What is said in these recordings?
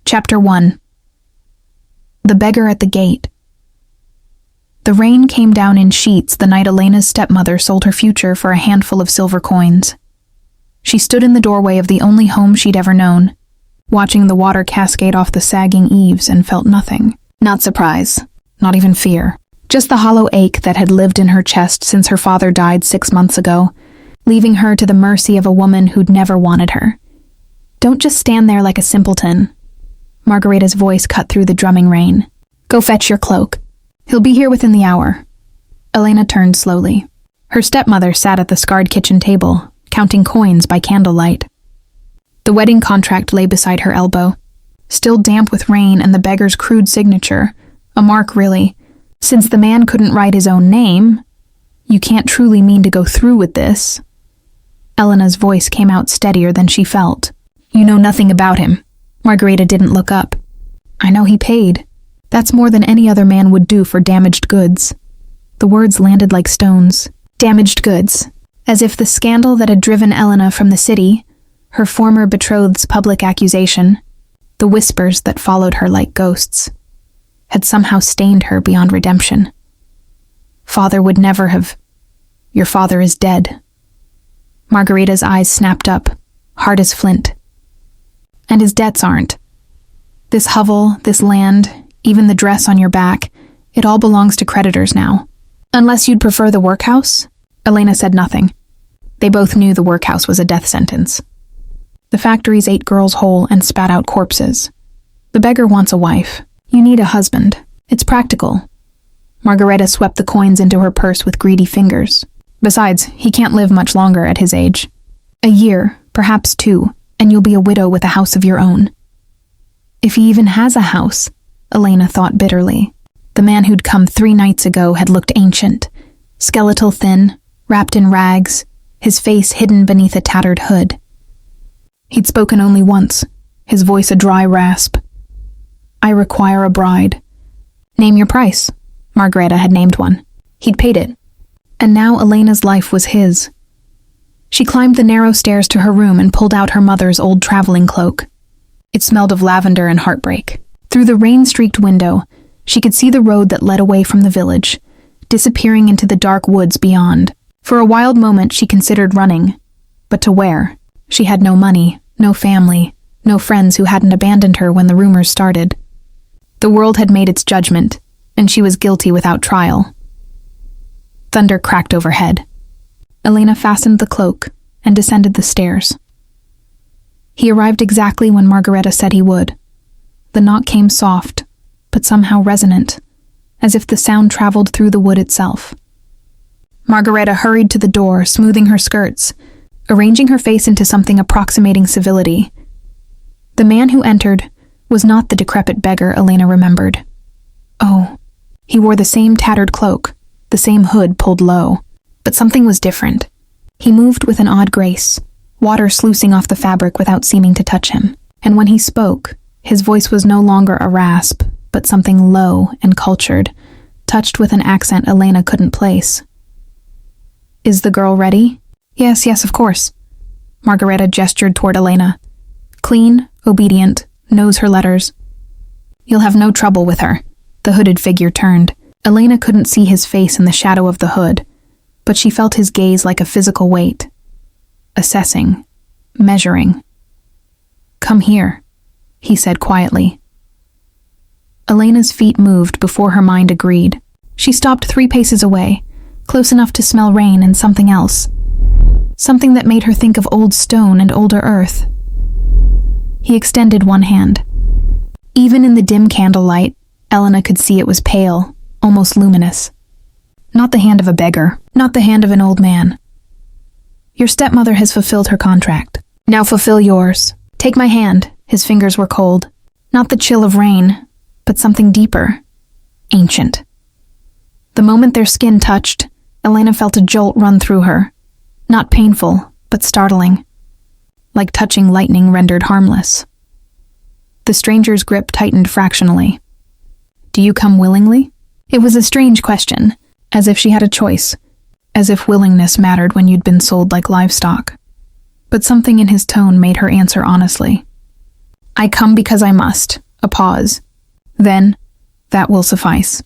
Chapter 1. The Beggar at the Gate. The rain came down in sheets the night Elena's stepmother sold her future for a handful of silver coins. She stood in the doorway of the only home she'd ever known, watching the water cascade off the sagging eaves, and felt nothing. Not surprise, not even fear. Just the hollow ache that had lived in her chest since her father died 6 months ago, leaving her to the mercy of a woman who'd never wanted her. "Don't just stand there like a simpleton." Margareta's voice cut through the drumming rain. "Go fetch your cloak. He'll be here within the hour." Elena turned slowly. Her stepmother sat at the scarred kitchen table, counting coins by candlelight. The wedding contract lay beside her elbow, still damp with rain and the beggar's crude signature, a mark really. Since the man couldn't write his own name, "You can't truly mean to go through with this." Elena's voice came out steadier than she felt. "You know nothing about him." Margareta didn't look up. "I know he paid. That's more than any other man would do for damaged goods." The words landed like stones. Damaged goods. As if the scandal that had driven Elena from the city, her former betrothed's public accusation, the whispers that followed her like ghosts, had somehow stained her beyond redemption. "Father would never have. Your father is dead." Margareta's eyes snapped up, hard as flint. "And his debts aren't. This hovel, this land, even the dress on your back, it all belongs to creditors now. Unless you'd prefer the workhouse?" Elena said nothing. They both knew the workhouse was a death sentence. The factories ate girls whole and spat out corpses. The beggar wants a wife. You need a husband. It's practical. Margareta swept the coins into her purse with greedy fingers. Besides, he can't live much longer at his age. A year, perhaps 2, and you'll be a widow with a house of your own. If he even has a house, Elena thought bitterly. The man who'd come 3 nights ago had looked ancient, skeletal thin, wrapped in rags, his face hidden beneath a tattered hood. He'd spoken only once, his voice a dry rasp. "I require a bride." "Name your price." Margareta had named one. He'd paid it. And now Elena's life was his. She climbed the narrow stairs to her room and pulled out her mother's old traveling cloak. It smelled of lavender and heartbreak. Through the rain-streaked window, she could see the road that led away from the village, disappearing into the dark woods beyond. For a wild moment she considered running. But to where? She had no money, no family, no friends who hadn't abandoned her when the rumors started. The world had made its judgment, and she was guilty without trial. Thunder cracked overhead. Elena fastened the cloak and descended the stairs. He arrived exactly when Margareta said he would. The knock came soft, but somehow resonant, as if the sound traveled through the wood itself. Margareta hurried to the door, smoothing her skirts, arranging her face into something approximating civility. The man who entered was not the decrepit beggar Elena remembered. Oh, he wore the same tattered cloak, the same hood pulled low, but something was different. He moved with an odd grace, water sluicing off the fabric without seeming to touch him. And when he spoke, his voice was no longer a rasp, but something low and cultured, touched with an accent Elena couldn't place. "Is the girl ready?" Yes, of course." Margareta gestured toward Elena. "Clean, obedient, knows her letters." "You'll have no trouble with her." The hooded figure turned. Elena couldn't see his face in the shadow of the hood, but she felt his gaze like a physical weight. Assessing, measuring. "Come here," he said quietly. Elena's feet moved before her mind agreed. She stopped 3 paces away, close enough to smell rain and something else. Something that made her think of old stone and older earth. He extended one hand. Even in the dim candlelight, Elena could see it was pale, almost luminous. Not the hand of a beggar, not the hand of an old man. "Your stepmother has fulfilled her contract. Now fulfill yours. Take my hand." His fingers were cold. Not the chill of rain, but something deeper, ancient. The moment their skin touched, Elena felt a jolt run through her. Not painful, but startling. Like touching lightning rendered harmless. The stranger's grip tightened fractionally. "Do you come willingly?" It was a strange question, as if she had a choice, as if willingness mattered when you'd been sold like livestock. But something in his tone made her answer honestly. I come because I must. A pause. Then, that will suffice.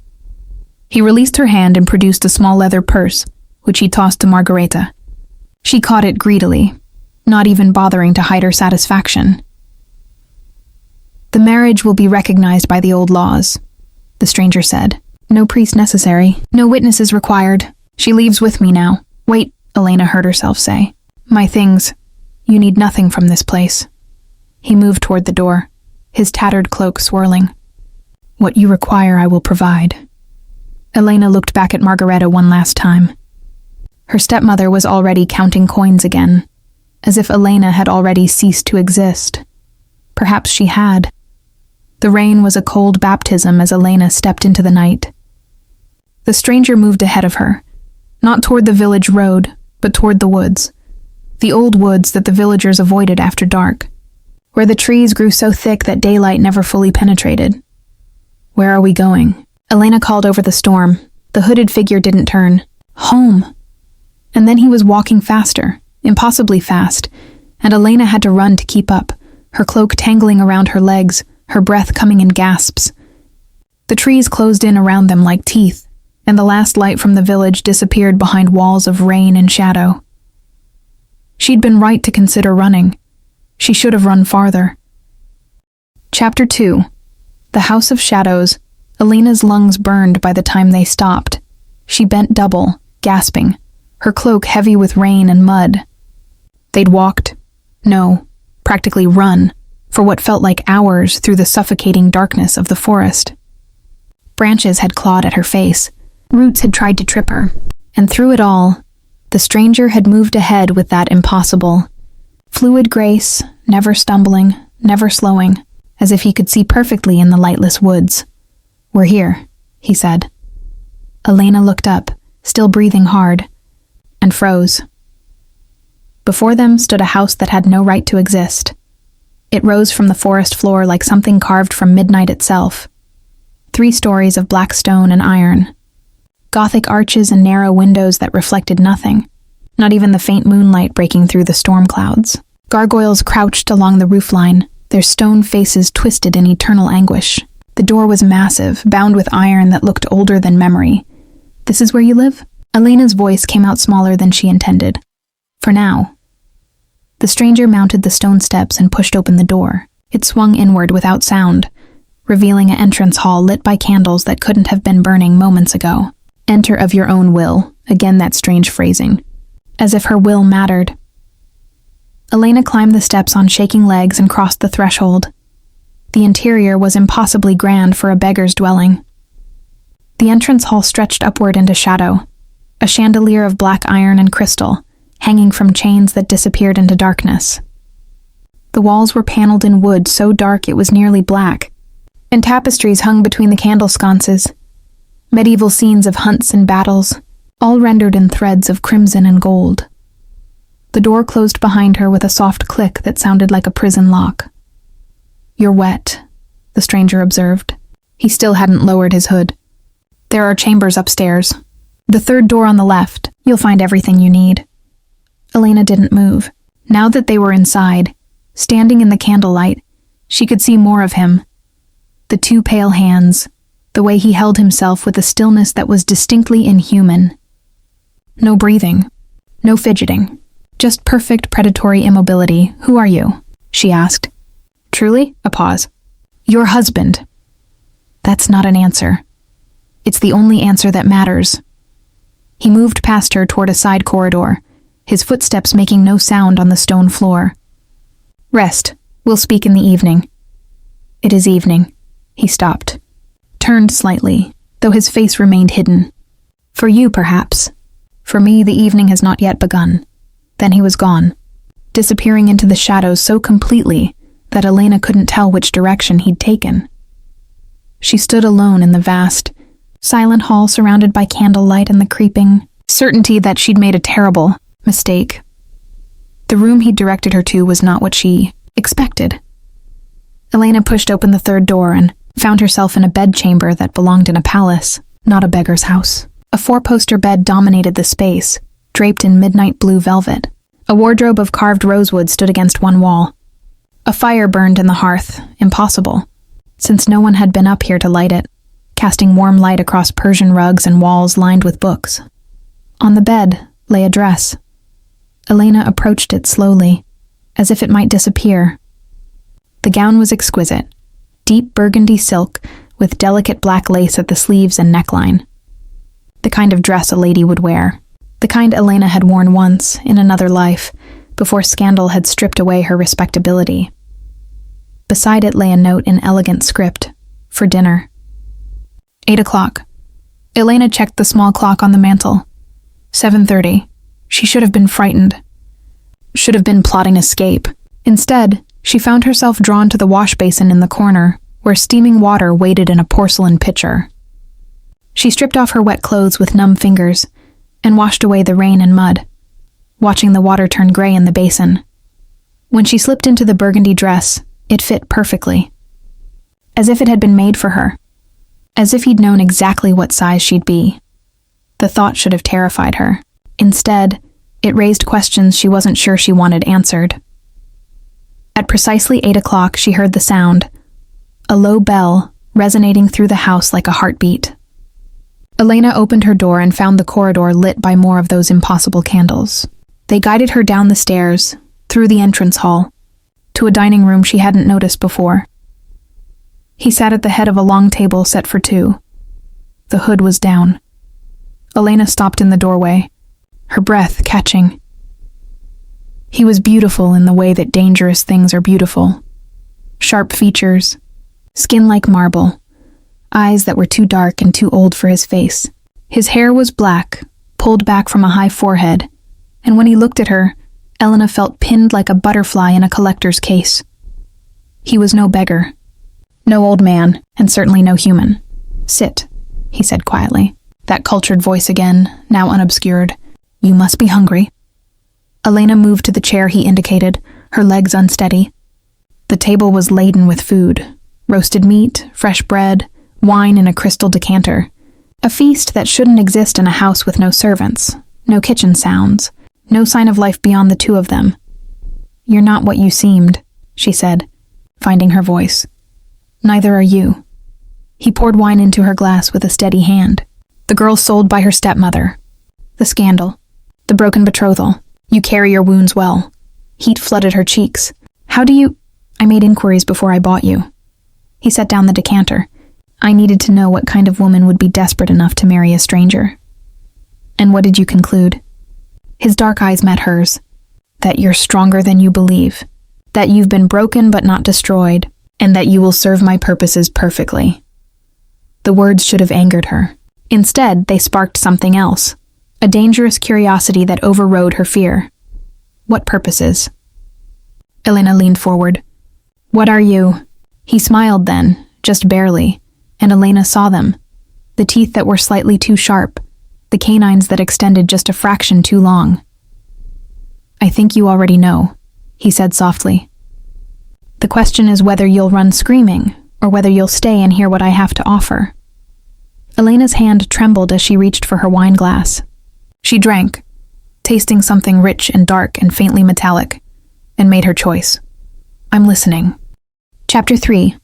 He released her hand and produced a small leather purse, which he tossed to Margareta. She caught it greedily, not even bothering to hide her satisfaction. The marriage will be recognized by the old laws, the stranger said. No priest necessary, no witnesses required. She leaves with me now. Wait, Elena heard herself say. My things. You need nothing from this place. He moved toward the door, his tattered cloak swirling. What you require I will provide. Elena looked back at Margareta one last time. Her stepmother was already counting coins again, as if Elena had already ceased to exist. Perhaps she had. The rain was a cold baptism as Elena stepped into the night. The stranger moved ahead of her, not toward the village road, but toward the woods. The old woods that the villagers avoided after dark, where the trees grew so thick that daylight never fully penetrated. Where are we going? Elena called over the storm. The hooded figure didn't turn. Home. And then he was walking faster, impossibly fast, and Elena had to run to keep up, her cloak tangling around her legs, her breath coming in gasps. The trees closed in around them like teeth, and the last light from the village disappeared behind walls of rain and shadow. She'd been right to consider running. She should have run farther. Chapter 2. The House of Shadows. Elena's lungs burned by the time they stopped. She bent double, gasping, her cloak heavy with rain and mud. They'd walked, no, practically run, for what felt like hours through the suffocating darkness of the forest. Branches had clawed at her face, roots had tried to trip her, and through it all, the stranger had moved ahead with that impossible, fluid grace, never stumbling, never slowing, as if he could see perfectly in the lightless woods. We're here, he said. Elena looked up, still breathing hard, and froze. Before them stood a house that had no right to exist. It rose from the forest floor like something carved from midnight itself. 3 stories of black stone and iron. Gothic arches and narrow windows that reflected nothing, not even the faint moonlight breaking through the storm clouds. Gargoyles crouched along the roofline, their stone faces twisted in eternal anguish. The door was massive, bound with iron that looked older than memory. This is where you live? Elena's voice came out smaller than she intended. For now. The stranger mounted the stone steps and pushed open the door. It swung inward without sound, revealing an entrance hall lit by candles that couldn't have been burning moments ago. Enter of your own will, again that strange phrasing. As if her will mattered. Elena climbed the steps on shaking legs and crossed the threshold. The interior was impossibly grand for a beggar's dwelling. The entrance hall stretched upward into shadow, a chandelier of black iron and crystal, hanging from chains that disappeared into darkness. The walls were paneled in wood so dark it was nearly black, and tapestries hung between the candle sconces. Medieval scenes of hunts and battles, all rendered in threads of crimson and gold. The door closed behind her with a soft click that sounded like a prison lock. You're wet, the stranger observed. He still hadn't lowered his hood. There are chambers upstairs. The 3rd door on the left. You'll find everything you need. Elena didn't move. Now that they were inside, standing in the candlelight, she could see more of him. The 2 pale hands, the way he held himself with a stillness that was distinctly inhuman. No breathing, no fidgeting, just perfect predatory immobility. Who are you? She asked. Truly? A pause. Your husband. That's not an answer. It's the only answer that matters. He moved past her toward a side corridor, his footsteps making no sound on the stone floor. Rest. We'll speak in the evening. It is evening. He stopped, turned slightly, though his face remained hidden. For you, perhaps. For me, the evening has not yet begun. Then he was gone, disappearing into the shadows so completely that Elena couldn't tell which direction he'd taken. She stood alone in the vast, silent hall surrounded by candlelight and the creeping certainty that she'd made a terrible mistake. The room he'd directed her to was not what she expected. Elena pushed open the 3rd door and found herself in a bedchamber that belonged in a palace, not a beggar's house. A 4-poster bed dominated the space, draped in midnight blue velvet. A wardrobe of carved rosewood stood against one wall. A fire burned in the hearth, impossible, since no one had been up here to light it, casting warm light across Persian rugs and walls lined with books. On the bed lay a dress. Elena approached it slowly, as if it might disappear. The gown was exquisite, deep burgundy silk with delicate black lace at the sleeves and neckline. The kind of dress a lady would wear, the kind Elena had worn once in another life, before scandal had stripped away her respectability. Beside it lay a note in elegant script, for dinner. 8 o'clock. Elena checked the small clock on the mantel. 7:30. She should have been frightened. Should have been plotting escape. Instead, she found herself drawn to the wash basin in the corner, where steaming water waited in a porcelain pitcher. She stripped off her wet clothes with numb fingers and washed away the rain and mud, watching the water turn gray in the basin. When she slipped into the burgundy dress, it fit perfectly. As if it had been made for her. As if he'd known exactly what size she'd be. The thought should have terrified her. Instead, it raised questions she wasn't sure she wanted answered. At precisely 8 o'clock, she heard the sound, a low bell resonating through the house like a heartbeat. Elena opened her door and found the corridor lit by more of those impossible candles. They guided her down the stairs, through the entrance hall, to a dining room she hadn't noticed before. He sat at the head of a long table set for two. The hood was down. Elena stopped in the doorway, her breath catching. He was beautiful in the way that dangerous things are beautiful. Sharp features, skin like marble, eyes that were too dark and too old for his face. His hair was black, pulled back from a high forehead, and when he looked at her, Elena felt pinned like a butterfly in a collector's case. He was no beggar, no old man, and certainly no human. "Sit," he said quietly, that cultured voice again, now unobscured. "You must be hungry." Elena moved to the chair he indicated, her legs unsteady. The table was laden with food, roasted meat, fresh bread, wine in a crystal decanter. A feast that shouldn't exist in a house with no servants, no kitchen sounds, no sign of life beyond the two of them. "You're not what you seemed," she said, finding her voice. "Neither are you." He poured wine into her glass with a steady hand. "The girl sold by her stepmother. The scandal. The broken betrothal. You carry your wounds well." Heat flooded her cheeks. "How do you—" "I made inquiries before I bought you." He set down the decanter. "I needed to know what kind of woman would be desperate enough to marry a stranger." "And what did you conclude?" His dark eyes met hers. "That you're stronger than you believe. That you've been broken but not destroyed. And that you will serve my purposes perfectly." The words should have angered her. Instead, they sparked something else. A dangerous curiosity that overrode her fear. "What purposes?" Elena leaned forward. "What are you?" He smiled then, just barely, and Elena saw them. The teeth that were slightly too sharp, the canines that extended just a fraction too long. "I think you already know," he said softly. "The question is whether you'll run screaming, or whether you'll stay and hear what I have to offer." Elena's hand trembled as she reached for her wine glass. She drank, tasting something rich and dark and faintly metallic, and made her choice. "I'm listening." Chapter 3.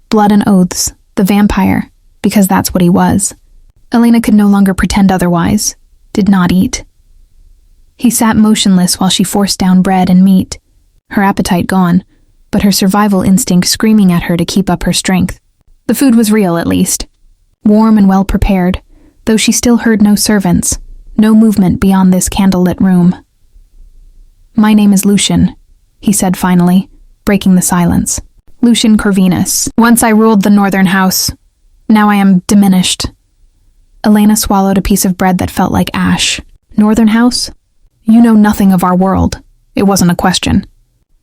Blood and Oaths, the vampire, because that's what he was. Elena could no longer pretend otherwise, did not eat. He sat motionless while she forced down bread and meat, her appetite gone, but her survival instinct screaming at her to keep up her strength. The food was real, at least. Warm and well prepared, though she still heard no servants, no movement beyond this candlelit room. "My name is Lucian," he said finally, breaking the silence. "Lucian Corvinus. Once I ruled the northern house. Now I am diminished." Elena swallowed a piece of bread that felt like ash. "Northern house? You know nothing of our world." It wasn't a question.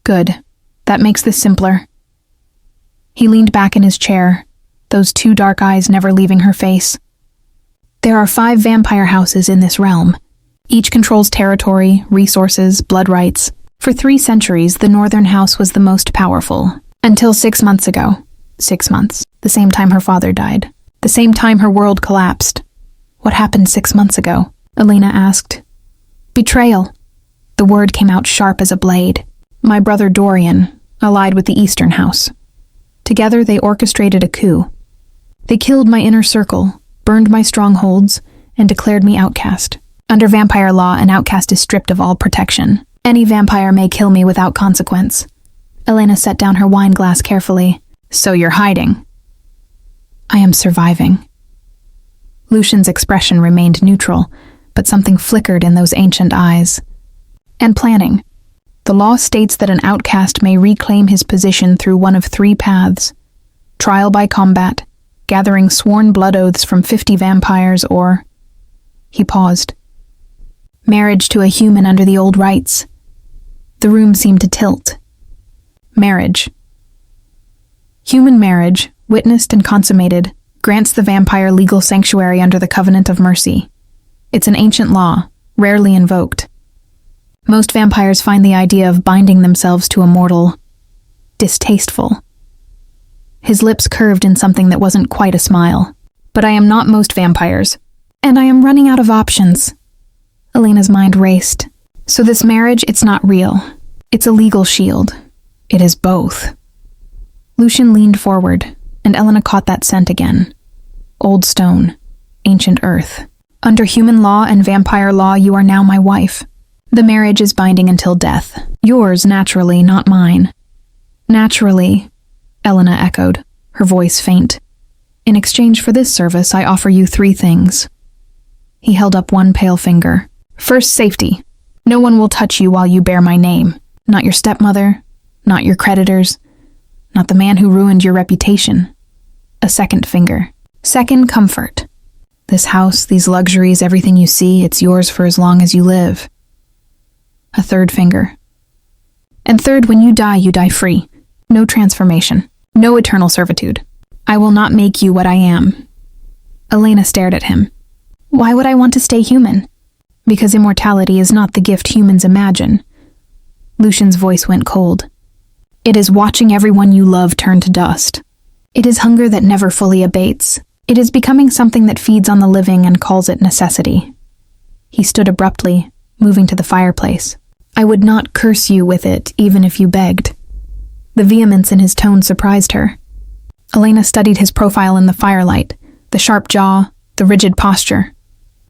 "Good. That makes this simpler." He leaned back in his chair, those two dark eyes never leaving her face. "There are 5 vampire houses in this realm. Each controls territory, resources, blood rights. For 3 centuries, the northern house was the most powerful. Until 6 months ago. 6 months. The same time her father died. The same time her world collapsed. What happened 6 months ago?" Elena asked. "Betrayal." The word came out sharp as a blade. "My brother Dorian, allied with the Eastern House. Together, they orchestrated a coup. They killed my inner circle, burned my strongholds, and declared me outcast. Under vampire law, an outcast is stripped of all protection. Any vampire may kill me without consequence. Elena set down her wine glass carefully. So you're hiding. I am surviving. Lucian's expression remained neutral, but something flickered in those ancient eyes. And planning. The law states that an outcast may reclaim his position through one of 3 paths: trial by combat, gathering sworn blood oaths from 50 vampires, or... He paused. Marriage to a human under the old rites. The room seemed to tilt. Marriage. Human marriage, witnessed and consummated, grants the vampire legal sanctuary under the Covenant of Mercy. It's an ancient law, rarely invoked. Most vampires find the idea of binding themselves to a mortal distasteful. His lips curved in something that wasn't quite a smile. But I am not most vampires, and I am running out of options. Elena's mind raced. So this marriage, it's not real. It's a legal shield. It is both. Lucian leaned forward, and Elena caught that scent again. Old stone, ancient earth. Under human law and vampire law, you are now my wife. The marriage is binding until death. Yours, naturally, not mine. Naturally, Elena echoed, her voice faint. In exchange for this service, I offer you 3 things. He held up one pale finger. First, safety. No one will touch you while you bear my name. Not your stepmother, not your creditors, not the man who ruined your reputation. A second finger. Second, comfort. This house, these luxuries, everything you see, it's yours for as long as you live. A third finger. And third, when you die free. No transformation. No eternal servitude. I will not make you what I am. Elena stared at him. Why would I want to stay human? Because immortality is not the gift humans imagine. Lucian's voice went cold. It is watching everyone you love turn to dust. It is hunger that never fully abates. It is becoming something that feeds on the living and calls it necessity. He stood abruptly, moving to the fireplace. I would not curse you with it, even if you begged. The vehemence in his tone surprised her. Elena studied his profile in the firelight, the sharp jaw, the rigid posture.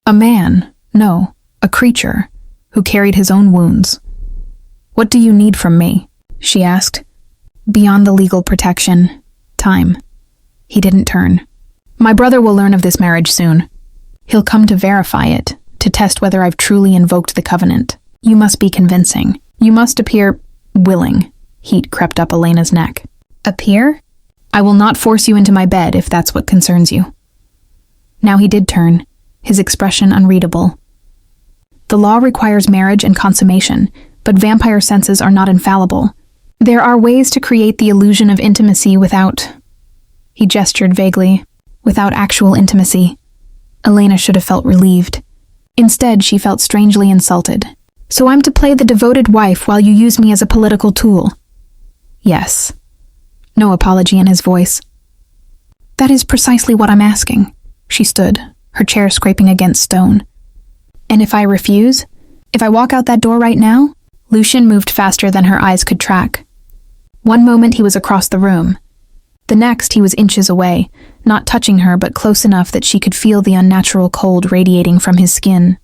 A man, no, a creature, who carried his own wounds. What do you need from me? She asked. Beyond the legal protection, time. He didn't turn. My brother will learn of this marriage soon. He'll come to verify it, to test whether I've truly invoked the covenant. You must be convincing. You must appear willing. Heat crept up Elena's neck. Appear? I will not force you into my bed if that's what concerns you. Now he did turn, his expression unreadable. The law requires marriage and consummation, but vampire senses are not infallible. There are ways to create the illusion of intimacy without... He gestured vaguely. Without actual intimacy. Elena should have felt relieved. Instead, she felt strangely insulted. So I'm to play the devoted wife while you use me as a political tool? Yes. No apology in his voice. That is precisely what I'm asking. She stood, her chair scraping against stone. And if I refuse? If I walk out that door right now? Lucian moved faster than her eyes could track. One moment he was across the room. The next he was inches away, not touching her but close enough that she could feel the unnatural cold radiating from his skin.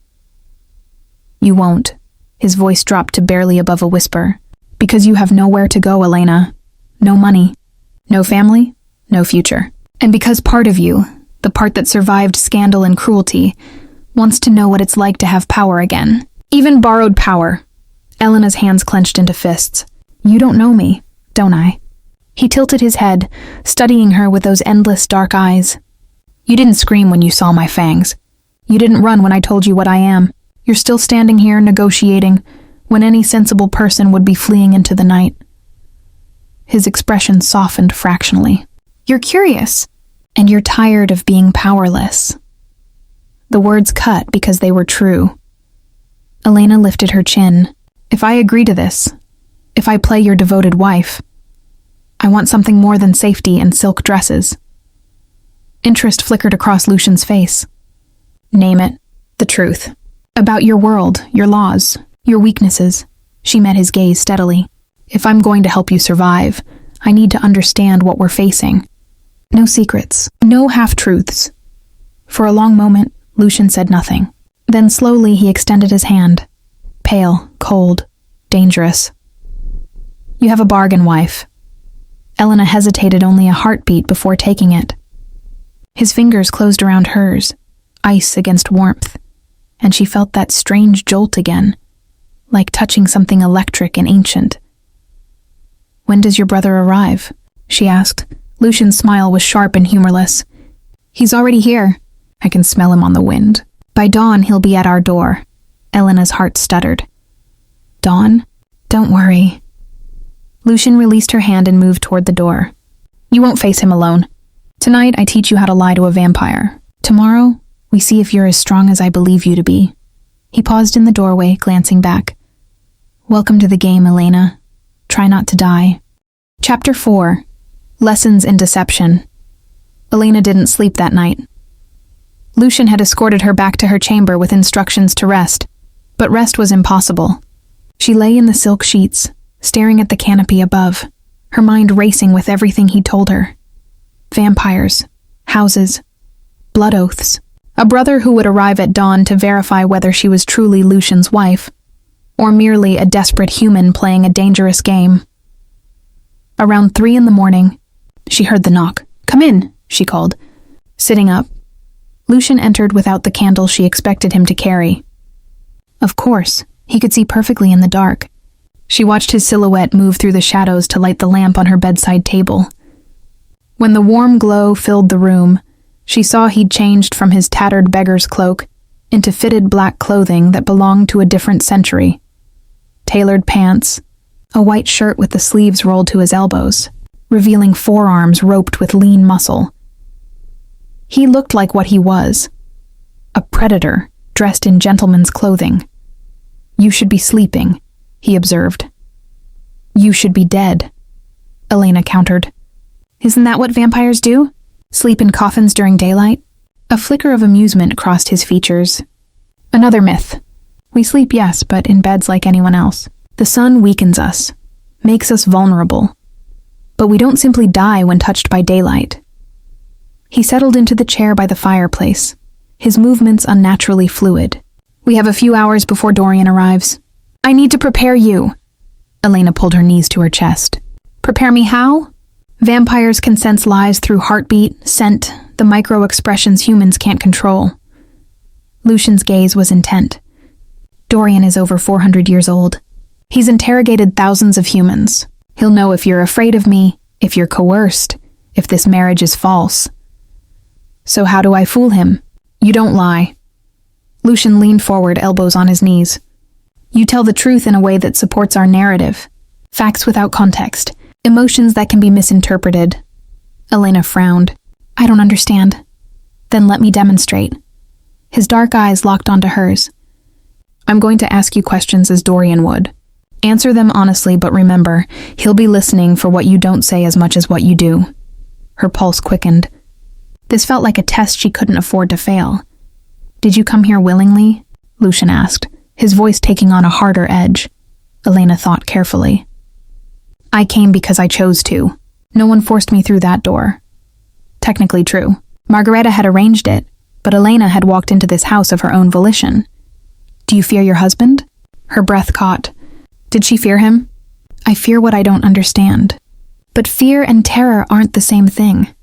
You won't. His voice dropped to barely above a whisper. Because you have nowhere to go, Elena. No money. No family. No future. And because part of you, the part that survived scandal and cruelty, wants to know what it's like to have power again. Even borrowed power. Elena's hands clenched into fists. You don't know me, don't I? He tilted his head, studying her with those endless dark eyes. You didn't scream when you saw my fangs. You didn't run when I told you what I am. You're still standing here negotiating, when any sensible person would be fleeing into the night. His expression softened fractionally. You're curious, and you're tired of being powerless. The words cut because they were true. Elena lifted her chin. If I agree to this, if I play your devoted wife, I want something more than safety and silk dresses. Interest flickered across Lucian's face. Name it. The truth. About your world, your laws, your weaknesses. She met his gaze steadily. If I'm going to help you survive, I need to understand what we're facing. No secrets, no half-truths. For a long moment, Lucian said nothing. Then slowly he extended his hand. Pale, cold, dangerous. You have a bargain, wife. Elena hesitated only a heartbeat before taking it. His fingers closed around hers, ice against warmth, and she felt that strange jolt again, like touching something electric and ancient. When does your brother arrive? She asked. Lucian's smile was sharp and humorless. He's already here. I can smell him on the wind. By dawn, he'll be at our door. Elena's heart stuttered. Dawn? Don't worry. Lucian released her hand and moved toward the door. You won't face him alone. Tonight, I teach you how to lie to a vampire. Tomorrow, we see if you're as strong as I believe you to be. He paused in the doorway, glancing back. Welcome to the game, Elena. Try not to die. Chapter 4. Lessons in Deception. Elena didn't sleep that night. Lucian had escorted her back to her chamber with instructions to rest, but rest was impossible. She lay in the silk sheets, staring at the canopy above, her mind racing with everything he told her. Vampires, houses, blood oaths, a brother who would arrive at dawn to verify whether she was truly Lucian's wife, or merely a desperate human playing a dangerous game. Around 3 a.m, she heard the knock. Come in, she called. Sitting up, Lucian entered without the candle she expected him to carry. Of course, he could see perfectly in the dark. She watched his silhouette move through the shadows to light the lamp on her bedside table. When the warm glow filled the room, she saw he'd changed from his tattered beggar's cloak into fitted black clothing that belonged to a different century. Tailored pants, a white shirt with the sleeves rolled to his elbows, revealing forearms roped with lean muscle. He looked like what he was, a predator dressed in gentleman's clothing. You should be sleeping, he observed. You should be dead, Elena countered. Isn't that what vampires do? Sleep in coffins during daylight? A flicker of amusement crossed his features. Another myth. We sleep, yes, but in beds like anyone else. The sun weakens us, makes us vulnerable. But we don't simply die when touched by daylight. He settled into the chair by the fireplace, his movements unnaturally fluid. We have a few hours before Dorian arrives. I need to prepare you. Elena pulled her knees to her chest. Prepare me how? Vampires can sense lies through heartbeat, scent, the micro-expressions humans can't control. Lucian's gaze was intent. Dorian is over 400 years old. He's interrogated thousands of humans. He'll know if you're afraid of me, if you're coerced, if this marriage is false. So how do I fool him? You don't lie. Lucian leaned forward, elbows on his knees. You tell the truth in a way that supports our narrative. Facts without context. Emotions that can be misinterpreted. Elena frowned. I don't understand. Then let me demonstrate. His dark eyes locked onto hers. I'm going to ask you questions as Dorian would. Answer them honestly, but remember, he'll be listening for what you don't say as much as what you do. Her pulse quickened. This felt like a test she couldn't afford to fail. Did you come here willingly? Lucian asked, his voice taking on a harder edge. Elena thought carefully. I came because I chose to. No one forced me through that door. Technically true. Margareta had arranged it, but Elena had walked into this house of her own volition. Do you fear your husband? Her breath caught. Did she fear him? I fear what I don't understand. But fear and terror aren't the same thing.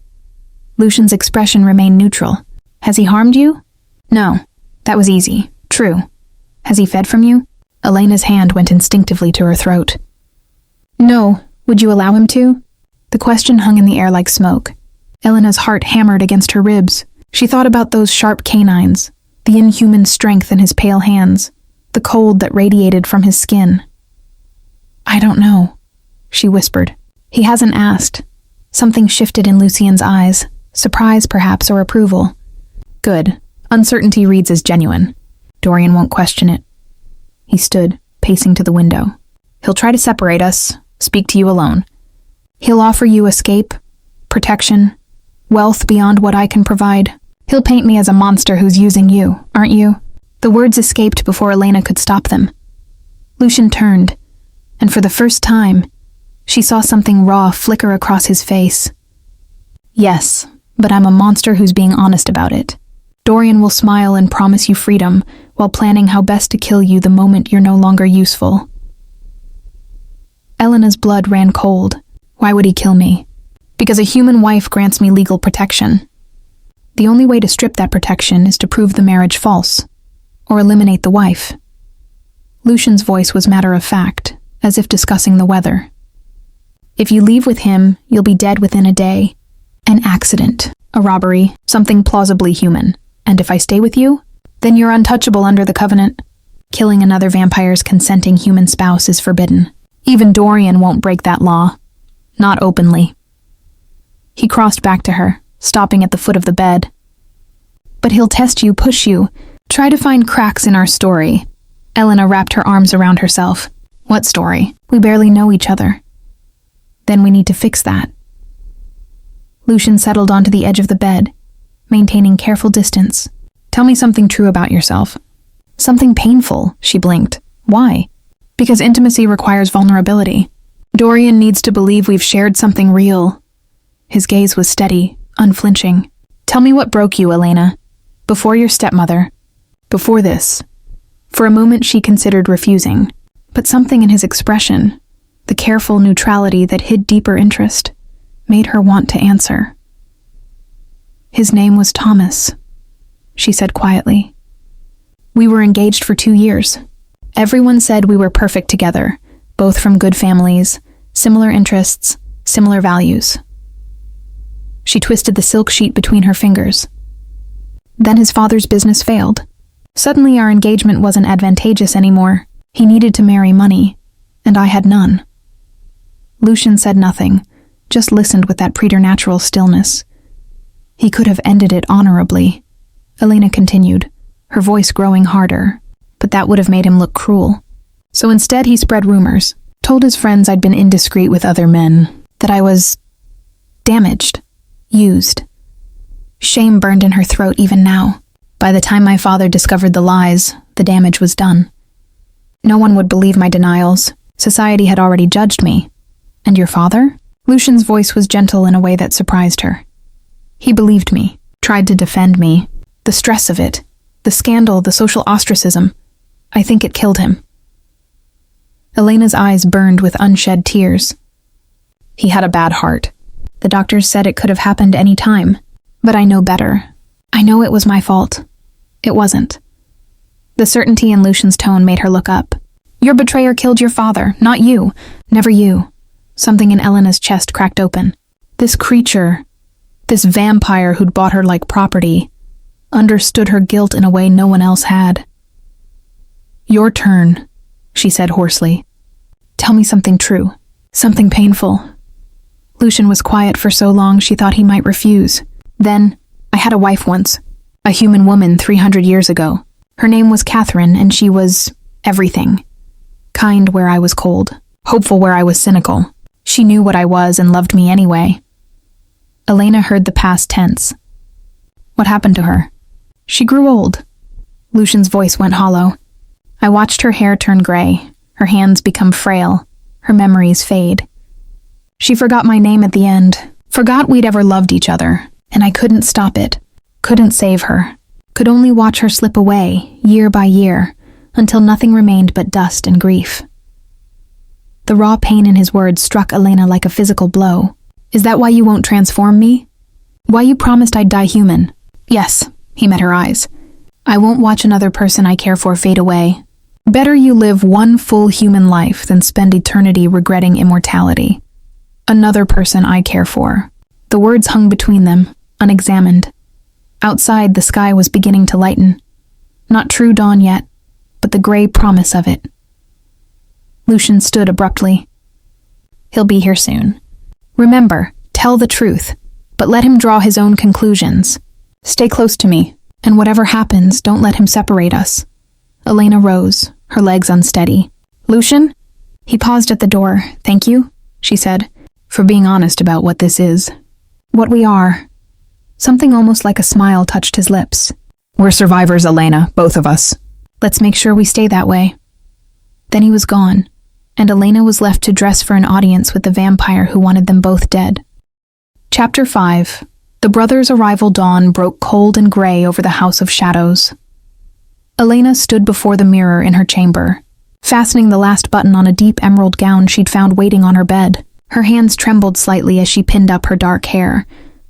Lucian's expression remained neutral. Has he harmed you? No. That was easy. True. Has he fed from you? Elena's hand went instinctively to her throat. No. Would you allow him to? The question hung in the air like smoke. Elena's heart hammered against her ribs. She thought about those sharp canines, the inhuman strength in his pale hands, the cold that radiated from his skin. I don't know, she whispered. He hasn't asked. Something shifted in Lucian's eyes, surprise perhaps or approval. Good. Uncertainty reads as genuine. Dorian won't question it. He stood, pacing to the window. He'll try to separate us, speak to you alone. He'll offer you escape, protection, wealth beyond what I can provide. He'll paint me as a monster who's using you, aren't you? The words escaped before Elena could stop them. Lucian turned, and for the first time, she saw something raw flicker across his face. Yes, but I'm a monster who's being honest about it. Dorian will smile and promise you freedom while planning how best to kill you the moment you're no longer useful. Elena's blood ran cold. Why would he kill me? Because a human wife grants me legal protection. The only way to strip that protection is to prove the marriage false, or eliminate the wife. Lucian's voice was matter of fact, as if discussing the weather. If you leave with him, you'll be dead within a day. An accident, a robbery, something plausibly human. And if I stay with you, then you're untouchable under the covenant. Killing another vampire's consenting human spouse is forbidden. Even Dorian won't break that law. Not openly. He crossed back to her, stopping at the foot of the bed. But he'll test you, push you, try to find cracks in our story. Elena wrapped her arms around herself. What story? We barely know each other. Then we need to fix that. Lucian settled onto the edge of the bed, maintaining careful distance. Tell me something true about yourself. Something painful, she blinked. Why? Because intimacy requires vulnerability. Dorian needs to believe we've shared something real. His gaze was steady, unflinching. Tell me what broke you, Elena. Before your stepmother. Before this. For a moment she considered refusing, but something in his expression, the careful neutrality that hid deeper interest, made her want to answer. His name was Thomas, she said quietly. We were engaged for 2 years. Everyone said we were perfect together, both from good families, similar interests, similar values. She twisted the silk sheet between her fingers. Then his father's business failed. Suddenly our engagement wasn't advantageous anymore. He needed to marry money, and I had none. Lucian said nothing, just listened with that preternatural stillness. He could have ended it honorably. Elena continued, her voice growing harder, but that would have made him look cruel. So instead he spread rumors, told his friends I'd been indiscreet with other men, that I was damaged, used. Shame burned in her throat even now. By the time my father discovered the lies, the damage was done. No one would believe my denials. Society had already judged me. And your father? Lucian's voice was gentle in a way that surprised her. He believed me, tried to defend me. The stress of it, the scandal, the social ostracism, I think it killed him. Elena's eyes burned with unshed tears. He had a bad heart. The doctors said it could have happened any time. But I know better. I know it was my fault. It wasn't. The certainty in Lucian's tone made her look up. Your betrayer killed your father, not you. Never you. Something in Elena's chest cracked open. This creature, this vampire who'd bought her like property, understood her guilt in a way no one else had. Your turn, she said hoarsely. Tell me something true, something painful. Lucian was quiet for so long she thought he might refuse. Then, I had a wife once, a human woman 300 years ago. Her name was Catherine, and she was everything. Kind where I was cold, hopeful where I was cynical. She knew what I was and loved me anyway. Elena heard the past tense. What happened to her? She grew old. Lucian's voice went hollow. I watched her hair turn gray, her hands become frail, her memories fade. She forgot my name at the end, forgot we'd ever loved each other, and I couldn't stop it, couldn't save her, could only watch her slip away, year by year, until nothing remained but dust and grief. The raw pain in his words struck Elena like a physical blow. Is that why you won't transform me? Why you promised I'd die human? Yes, he met her eyes. I won't watch another person I care for fade away. Better you live one full human life than spend eternity regretting immortality. Another person I care for. The words hung between them, unexamined. Outside, the sky was beginning to lighten. Not true dawn yet, but the gray promise of it. Lucian stood abruptly. He'll be here soon. Remember, tell the truth, but let him draw his own conclusions. Stay close to me, and whatever happens, don't let him separate us. Elena rose, her legs unsteady. Lucian? He paused at the door. Thank you, she said, for being honest about what this is. What we are. Something almost like a smile touched his lips. We're survivors, Elena, both of us. Let's make sure we stay that way. Then he was gone, and Elena was left to dress for an audience with the vampire who wanted them both dead. Chapter 5. The brothers' arrival dawn broke cold and gray over the House of Shadows. Elena stood before the mirror in her chamber, fastening the last button on a deep emerald gown she'd found waiting on her bed. Her hands trembled slightly as she pinned up her dark hair,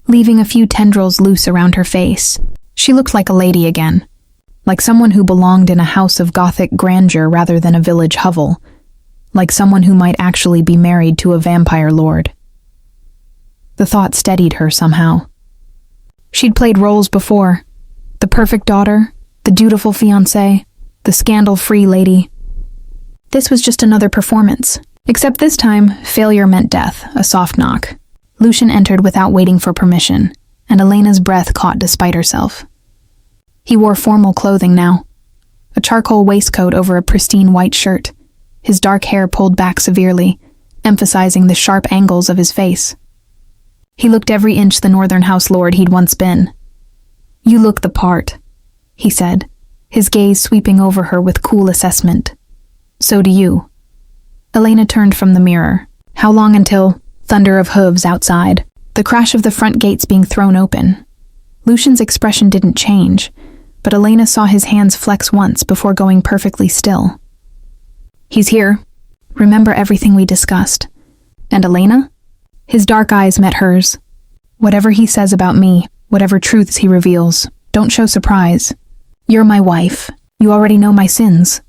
leaving a few tendrils loose around her face. She looked like a lady again, like someone who belonged in a house of Gothic grandeur rather than a village hovel, like someone who might actually be married to a vampire lord. The thought steadied her somehow. She'd played roles before: the perfect daughter, the dutiful fiancée, the scandal-free lady. This was just another performance, except this time, failure meant death, a soft knock. Lucian entered without waiting for permission, and Elena's breath caught despite herself. He wore formal clothing now, a charcoal waistcoat over a pristine white shirt, his dark hair pulled back severely, emphasizing the sharp angles of his face. He looked every inch the Northern House Lord he'd once been. "You look the part," he said, his gaze sweeping over her with cool assessment. "So do you." Elena turned from the mirror. How long until? Thunder of hooves outside, the crash of the front gates being thrown open. Lucian's expression didn't change, but Elena saw his hands flex once before going perfectly still. "He's here. Remember everything we discussed." "And Elena?" His dark eyes met hers. "Whatever he says about me, whatever truths he reveals, don't show surprise. You're my wife. You already know my sins."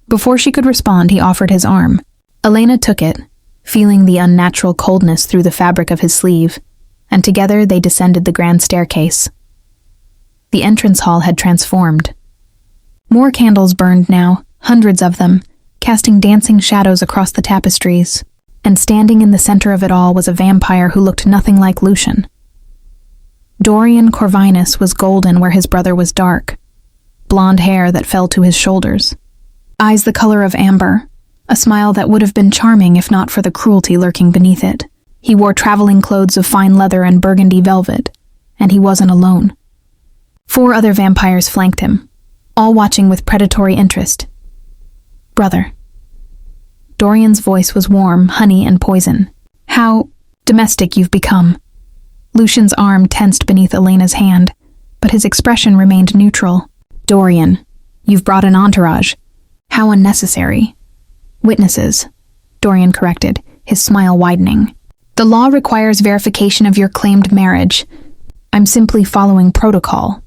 Before she could respond, he offered his arm. Elena took it, feeling the unnatural coldness through the fabric of his sleeve, and together they descended the grand staircase. The entrance hall had transformed. More candles burned now, hundreds of them, casting dancing shadows across the tapestries, and standing in the center of it all was a vampire who looked nothing like Lucian. Dorian Corvinus was golden where his brother was dark, blonde hair that fell to his shoulders, eyes the color of amber, a smile that would have been charming if not for the cruelty lurking beneath it. He wore traveling clothes of fine leather and burgundy velvet, and he wasn't alone. 4 other vampires flanked him, all watching with predatory interest. "Brother." Dorian's voice was warm, honey and poison. "How domestic you've become." Lucian's arm tensed beneath Elena's hand, but his expression remained neutral. "Dorian, you've brought an entourage. How unnecessary." "Witnesses," Dorian corrected, his smile widening. "The law requires verification of your claimed marriage. I'm simply following protocol."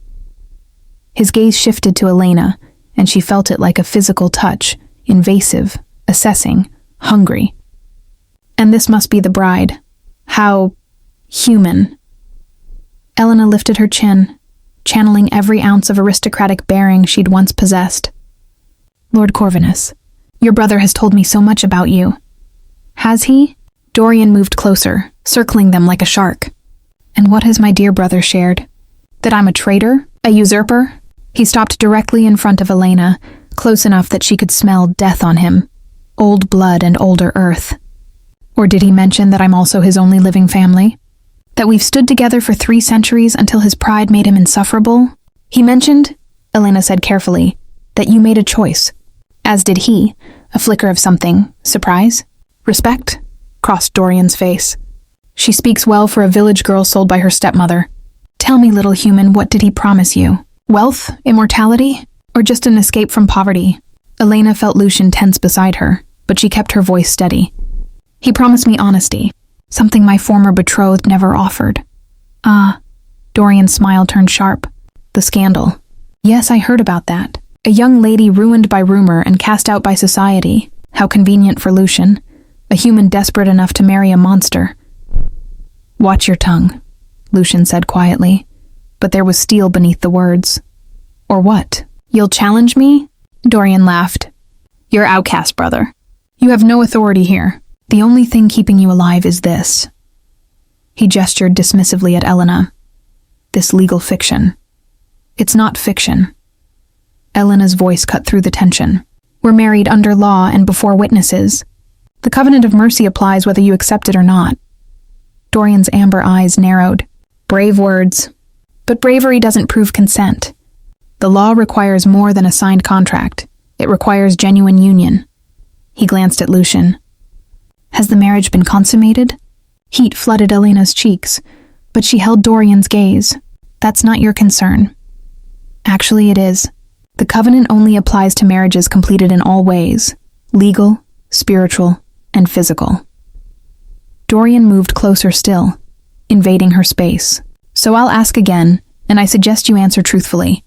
His gaze shifted to Elena, and she felt it like a physical touch, invasive, assessing, hungry. "And this must be the bride. How human." Elena lifted her chin, channeling every ounce of aristocratic bearing she'd once possessed. "Lord Corvinus, your brother has told me so much about you." "Has he?" Dorian moved closer, circling them like a shark. "And what has my dear brother shared? That I'm a traitor? A usurper?" He stopped directly in front of Elena, close enough that she could smell death on him. Old blood and older earth. "Or did he mention that I'm also his only living family? That we've stood together for 3 centuries until his pride made him insufferable? He mentioned," Elena said carefully, "that you made a choice. As did he, a flicker of something. Surprise? Respect?" crossed Dorian's face. "She speaks well for a village girl sold by her stepmother. Tell me, little human, what did he promise you? Wealth? Immortality? Or just an escape from poverty?" Elena felt Lucian tense beside her, but she kept her voice steady. "He promised me honesty, something my former betrothed never offered." "Ah." Dorian's smile turned sharp. "The scandal." "Yes, I heard about that. A young lady ruined by rumor and cast out by society. How convenient for Lucian. A human desperate enough to marry a monster." "Watch your tongue," Lucian said quietly, but there was steel beneath the words. "Or what? You'll challenge me?" Dorian laughed. "You're outcast, brother. You have no authority here. The only thing keeping you alive is this." He gestured dismissively at Elena. "This legal fiction. It's not fiction." Elena's voice cut through the tension. "We're married under law and before witnesses. The covenant of mercy applies whether you accept it or not." Dorian's amber eyes narrowed. "Brave words. But bravery doesn't prove consent. The law requires more than a signed contract. It requires genuine union." He glanced at Lucian. Has the marriage been consummated? Heat flooded Elena's cheeks, but she held Dorian's gaze. That's not your concern. Actually, it is. The covenant only applies to marriages completed in all ways: legal, spiritual, and physical. Dorian moved closer still, invading her space. So I'll ask again, and I suggest you answer truthfully.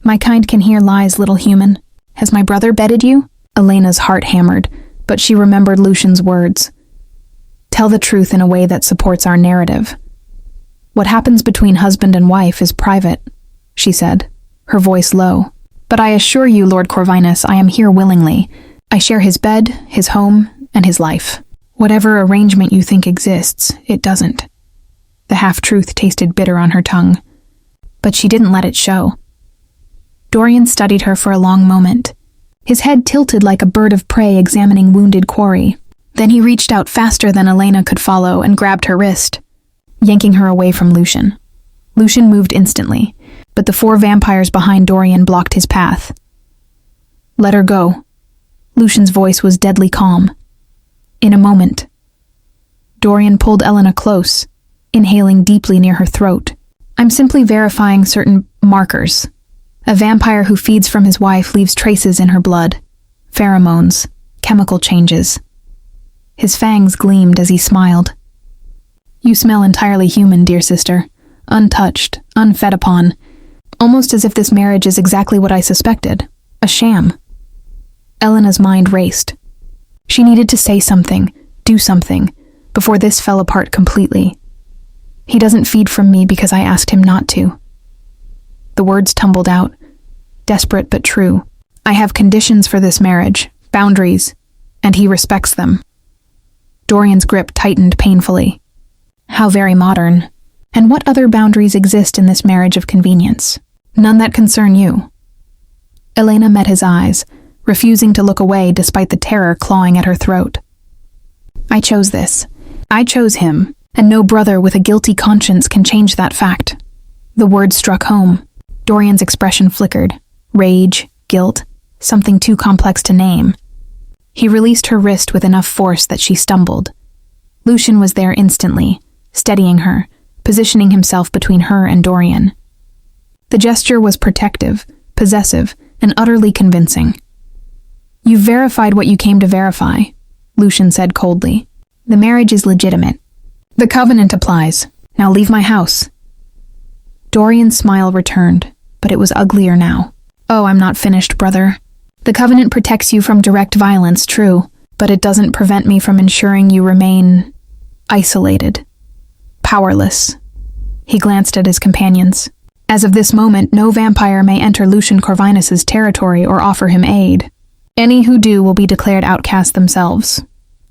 My kind can hear lies, little human. Has my brother bedded you? Elena's heart hammered, but she remembered Lucian's words. Tell the truth in a way that supports our narrative. What happens between husband and wife is private, she said, her voice low. But I assure you, Lord Corvinus, I am here willingly. I share his bed, his home, and his life. Whatever arrangement you think exists, it doesn't. The half-truth tasted bitter on her tongue, but she didn't let it show. Dorian studied her for a long moment, his head tilted like a bird of prey examining wounded quarry. Then he reached out faster than Elena could follow and grabbed her wrist, yanking her away from Lucian. Lucian moved instantly, but the 4 vampires behind Dorian blocked his path. Let her go. Lucian's voice was deadly calm. In a moment. Dorian pulled Elena close, inhaling deeply near her throat. I'm simply verifying certain markers. A vampire who feeds from his wife leaves traces in her blood. Pheromones, chemical changes. His fangs gleamed as he smiled. You smell entirely human, dear sister. Untouched, unfed upon. Almost as if this marriage is exactly what I suspected. A sham. Elena's mind raced. She needed to say something, do something, before this fell apart completely. He doesn't feed from me because I asked him not to. The words tumbled out, desperate but true. I have conditions for this marriage, boundaries, and he respects them. Dorian's grip tightened painfully. How very modern. And what other boundaries exist in this marriage of convenience? None that concern you. Elena met his eyes, refusing to look away despite the terror clawing at her throat. I chose this. I chose him, and no brother with a guilty conscience can change that fact. The words struck home. Dorian's expression flickered. Rage, guilt, something too complex to name. He released her wrist with enough force that she stumbled. Lucian was there instantly, steadying her, positioning himself between her and Dorian. The gesture was protective, possessive, and utterly convincing. You've verified what you came to verify, Lucian said coldly. The marriage is legitimate. The covenant applies. Now leave my house. Dorian's smile returned, but it was uglier now. Oh, I'm not finished, brother. The covenant protects you from direct violence, true, but it doesn't prevent me from ensuring you remain isolated, powerless. He glanced at his companions. As of this moment, no vampire may enter Lucian Corvinus's territory or offer him aid. Any who do will be declared outcasts themselves.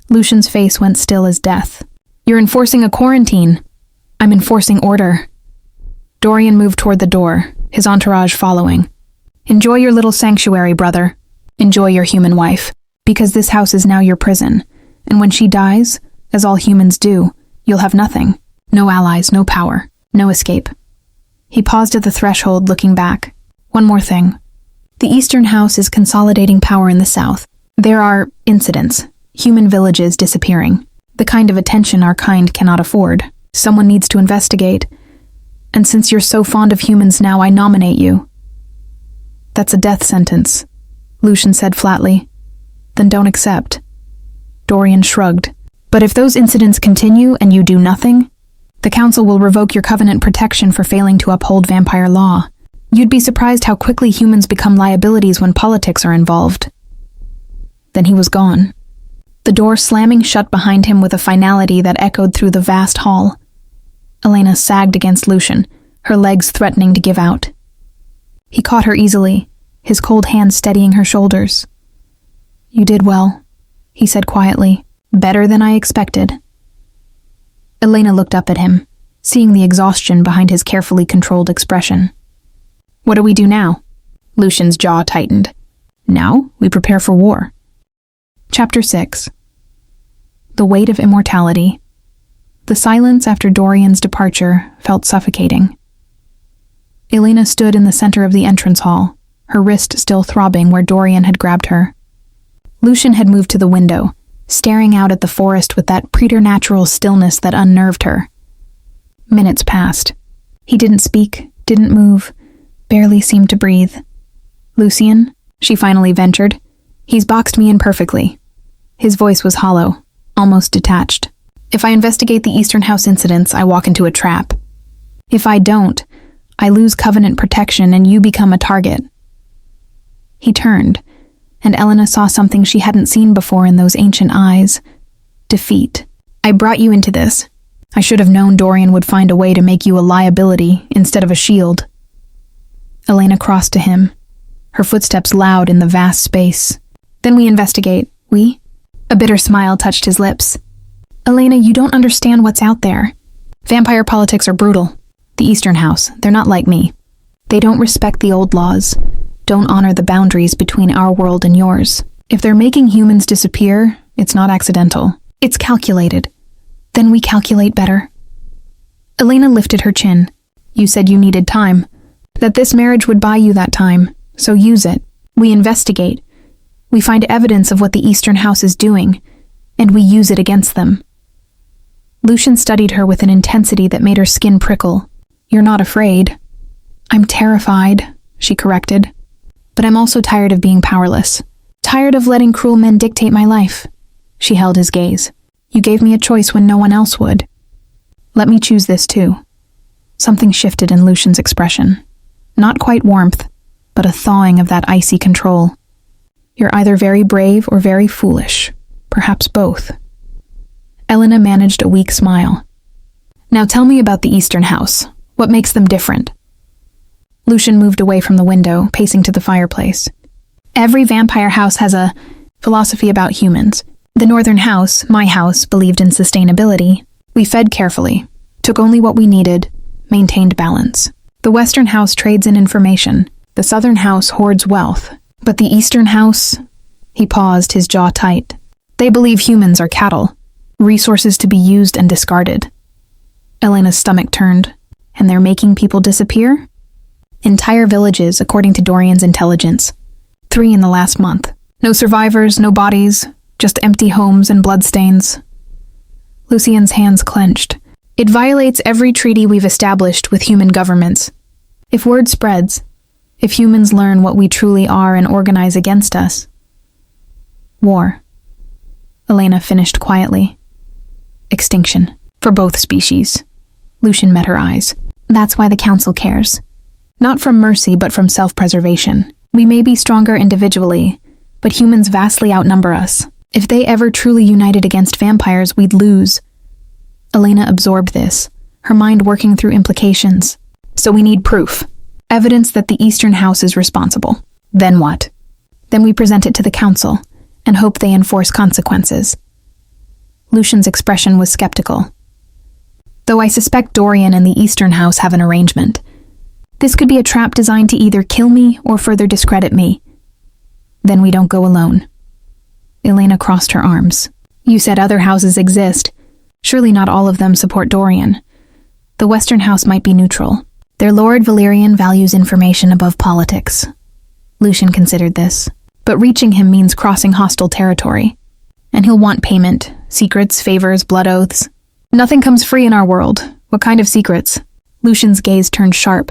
Lucian's face went still as death. You're enforcing a quarantine. I'm enforcing order. Dorian moved toward the door, his entourage following. Enjoy your little sanctuary, brother. Enjoy your human wife, because this house is now your prison, and when she dies, as all humans do, you'll have nothing. No allies, no power, no escape. He paused at the threshold, looking back. One more thing. The Eastern House is consolidating power in the South. There are incidents, human villages disappearing, the kind of attention our kind cannot afford. Someone needs to investigate, and since you're so fond of humans now, I nominate you. That's a death sentence, Lucian said flatly. Then don't accept. Dorian shrugged. But if those incidents continue and you do nothing, the council will revoke your covenant protection for failing to uphold vampire law. You'd be surprised how quickly humans become liabilities when politics are involved. Then he was gone, the door slamming shut behind him with a finality that echoed through the vast hall. Elena sagged against Lucian, her legs threatening to give out. He caught her easily, his cold hand steadying her shoulders. You did well, he said quietly. Better than I expected. Elena looked up at him, seeing the exhaustion behind his carefully controlled expression. What do we do now? Lucian's jaw tightened. Now we prepare for war. Chapter 6. The weight of immortality. The silence after Dorian's departure felt suffocating. Elena stood in the center of the entrance hall, her wrist still throbbing where Dorian had grabbed her. Lucian had moved to the window, staring out at the forest with that preternatural stillness that unnerved her. Minutes passed. He didn't speak, didn't move, barely seemed to breathe. "Lucian," she finally ventured. "He's boxed me in perfectly." His voice was hollow, almost detached. "If I investigate the Eastern House incidents, I walk into a trap. If I don't, I lose Covenant protection and you become a target." He turned, and Elena saw something she hadn't seen before in those ancient eyes. Defeat. "I brought you into this. I should have known Dorian would find a way to make you a liability instead of a shield." Elena crossed to him, her footsteps loud in the vast space. "Then we investigate. We?" A bitter smile touched his lips. "Elena, you don't understand what's out there. Vampire politics are brutal. The Eastern House, they're not like me. They don't respect the old laws, don't honor the boundaries between our world and yours. If they're making humans disappear, it's not accidental. It's calculated. Then we calculate better." Elena lifted her chin. "You said you needed time. That this marriage would buy you that time, so use it. We investigate. We find evidence of what the Eastern House is doing, and we use it against them." Lucian studied her with an intensity that made her skin prickle. "You're not afraid." "I'm terrified," she corrected. "But I'm also tired of being powerless. Tired of letting cruel men dictate my life." She held his gaze. "You gave me a choice when no one else would. Let me choose this too." Something shifted in Lucian's expression. Not quite warmth, but a thawing of that icy control. "You're either very brave or very foolish. Perhaps both." Elena managed a weak smile. "Now tell me about the Eastern House. What makes them different?" Lucian moved away from the window, pacing to the fireplace. "Every vampire house has a philosophy about humans. The Northern House, my house, believed in sustainability. We fed carefully, took only what we needed, maintained balance. The Western House trades in information. The Southern House hoards wealth. But the Eastern House..." He paused, his jaw tight. "They believe humans are cattle, resources to be used and discarded." Elena's stomach turned. "And they're making people disappear?" "Entire villages, according to Dorian's intelligence. 3 in the last month. No survivors, no bodies, just empty homes and bloodstains." Lucian's hands clenched. "It violates every treaty we've established with human governments. If word spreads, if humans learn what we truly are and organize against us..." "War," Elena finished quietly. "Extinction. For both species." Lucian met her eyes. "That's why the Council cares. Not from mercy, but from self-preservation. We may be stronger individually, but humans vastly outnumber us. If they ever truly united against vampires, we'd lose." Elena absorbed this, her mind working through implications. "So we need proof. Evidence that the Eastern House is responsible. Then what?" "Then we present it to the Council, and hope they enforce consequences." Lucian's expression was skeptical. "Though I suspect Dorian and the Eastern House have an arrangement. This could be a trap designed to either kill me or further discredit me. Then we don't go alone." Elena crossed her arms. "You said other houses exist. Surely not all of them support Dorian. The Western House might be neutral. Their Lord Valerian values information above politics." Lucian considered this. "But reaching him means crossing hostile territory. And he'll want payment, secrets, favors, blood oaths. Nothing comes free in our world. What kind of secrets?" Lucian's gaze turned sharp.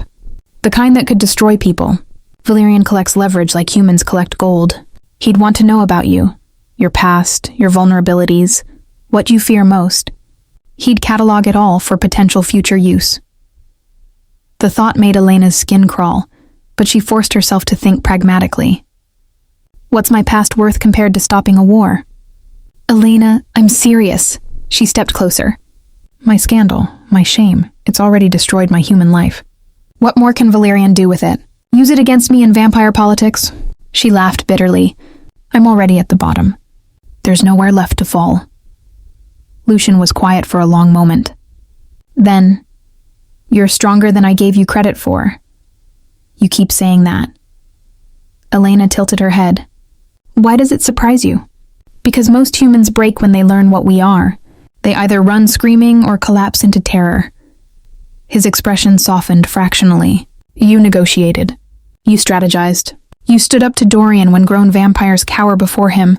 "The kind that could destroy people. Valerian collects leverage like humans collect gold. He'd want to know about you, your past, your vulnerabilities, what you fear most. He'd catalog it all for potential future use." The thought made Elena's skin crawl, but she forced herself to think pragmatically. "What's my past worth compared to stopping a war?" "Elena, I'm serious." She stepped closer. "My scandal, my shame, it's already destroyed my human life. What more can Valerian do with it? Use it against me in vampire politics?" She laughed bitterly. "I'm already at the bottom. There's nowhere left to fall." Lucian was quiet for a long moment. Then, "You're stronger than I gave you credit for. You keep saying that." Elena tilted her head. "Why does it surprise you?" "Because most humans break when they learn what we are. They either run screaming or collapse into terror." His expression softened fractionally. "You negotiated. You strategized. You stood up to Dorian when grown vampires cower before him,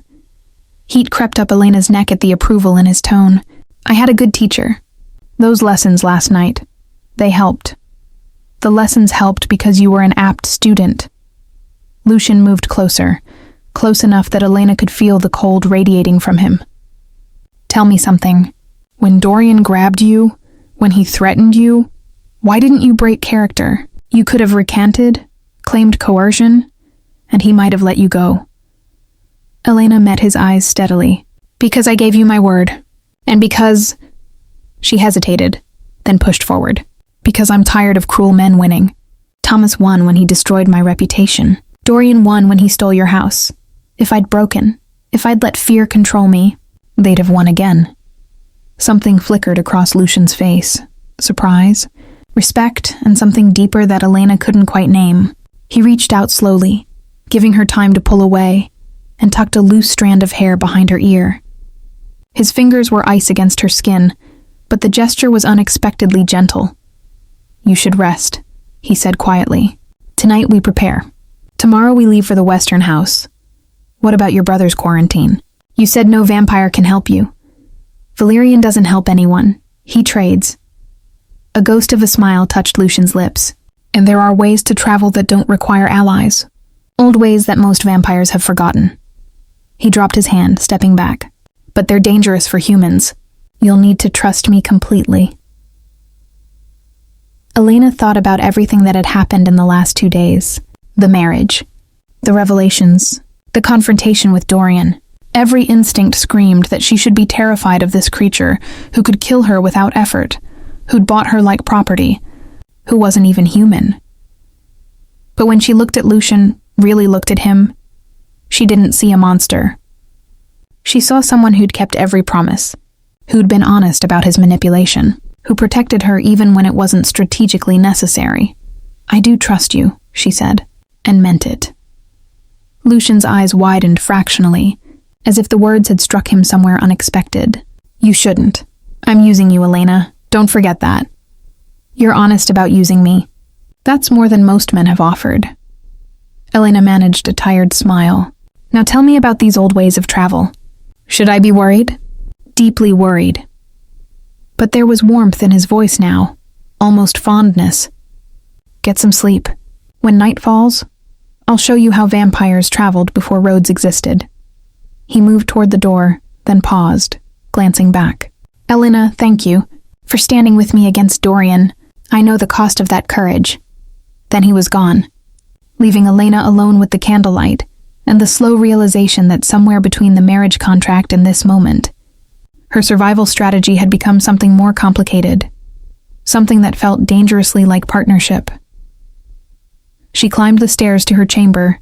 Heat crept up Elena's neck at the approval in his tone. I had a good teacher. Those lessons last night, they helped. The lessons helped because you were an apt student. Lucian moved closer, close enough that Elena could feel the cold radiating from him. Tell me something. When Dorian grabbed you, when he threatened you, why didn't you break character? You could have recanted, claimed coercion, and he might have let you go. Elena met his eyes steadily. Because I gave you my word. And because... She hesitated, then pushed forward. Because I'm tired of cruel men winning. Thomas won when he destroyed my reputation. Dorian won when he stole your house. If I'd broken, if I'd let fear control me, they'd have won again. Something flickered across Lucian's face. Surprise, respect, and something deeper that Elena couldn't quite name. He reached out slowly, giving her time to pull away, and tucked a loose strand of hair behind her ear. His fingers were ice against her skin, but the gesture was unexpectedly gentle. You should rest, he said quietly. Tonight we prepare. Tomorrow we leave for the Western House. What about your brother's quarantine? You said no vampire can help you. Valerian doesn't help anyone. He trades. A ghost of a smile touched Lucian's lips. And there are ways to travel that don't require allies. Old ways that most vampires have forgotten. He dropped his hand, stepping back. But they're dangerous for humans. You'll need to trust me completely. Elena thought about everything that had happened in the last 2 days. The marriage, the revelations, the confrontation with Dorian. Every instinct screamed that she should be terrified of this creature who could kill her without effort, who'd bought her like property, who wasn't even human. But when she looked at Lucian, really looked at him, she didn't see a monster. She saw someone who'd kept every promise, who'd been honest about his manipulation, who protected her even when it wasn't strategically necessary. I do trust you, she said, and meant it. Lucian's eyes widened fractionally, as if the words had struck him somewhere unexpected. You shouldn't. I'm using you, Elena. Don't forget that. You're honest about using me. That's more than most men have offered. Elena managed a tired smile. Now tell me about these old ways of travel. Should I be worried? Deeply worried. But there was warmth in his voice now, almost fondness. Get some sleep. When night falls, I'll show you how vampires traveled before roads existed. He moved toward the door, then paused, glancing back. Elena, thank you for standing with me against Dorian. I know the cost of that courage. Then he was gone, leaving Elena alone with the candlelight and the slow realization that somewhere between the marriage contract and this moment, her survival strategy had become something more complicated, something that felt dangerously like partnership. She climbed the stairs to her chamber,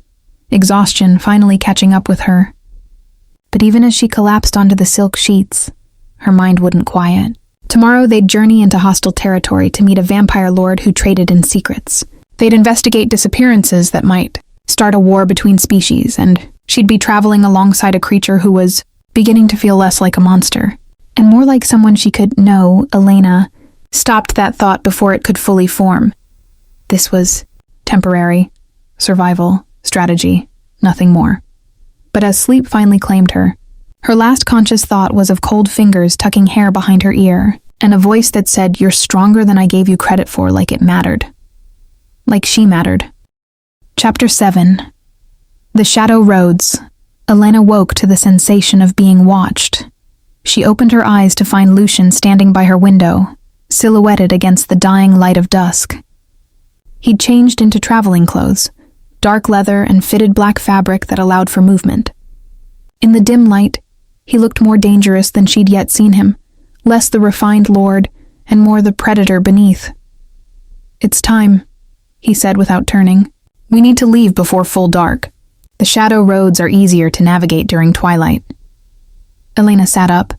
exhaustion finally catching up with her. But even as she collapsed onto the silk sheets, her mind wouldn't quiet. Tomorrow they'd journey into hostile territory to meet a vampire lord who traded in secrets. They'd investigate disappearances that might start a war between species, and she'd be traveling alongside a creature who was beginning to feel less like a monster, and more like someone she could know. Elena stopped that thought before it could fully form. This was temporary, survival, strategy, nothing more. But as sleep finally claimed her, her last conscious thought was of cold fingers tucking hair behind her ear, and a voice that said, "You're stronger than I gave you credit for," like it mattered. Like she mattered. Chapter 7. The Shadow Roads. Elena woke to the sensation of being watched. She opened her eyes to find Lucian standing by her window, silhouetted against the dying light of dusk. He'd changed into traveling clothes, dark leather and fitted black fabric that allowed for movement. In the dim light, he looked more dangerous than she'd yet seen him, less the refined lord and more the predator beneath. It's time, he said without turning. We need to leave before full dark. The shadow roads are easier to navigate during twilight. Elena sat up,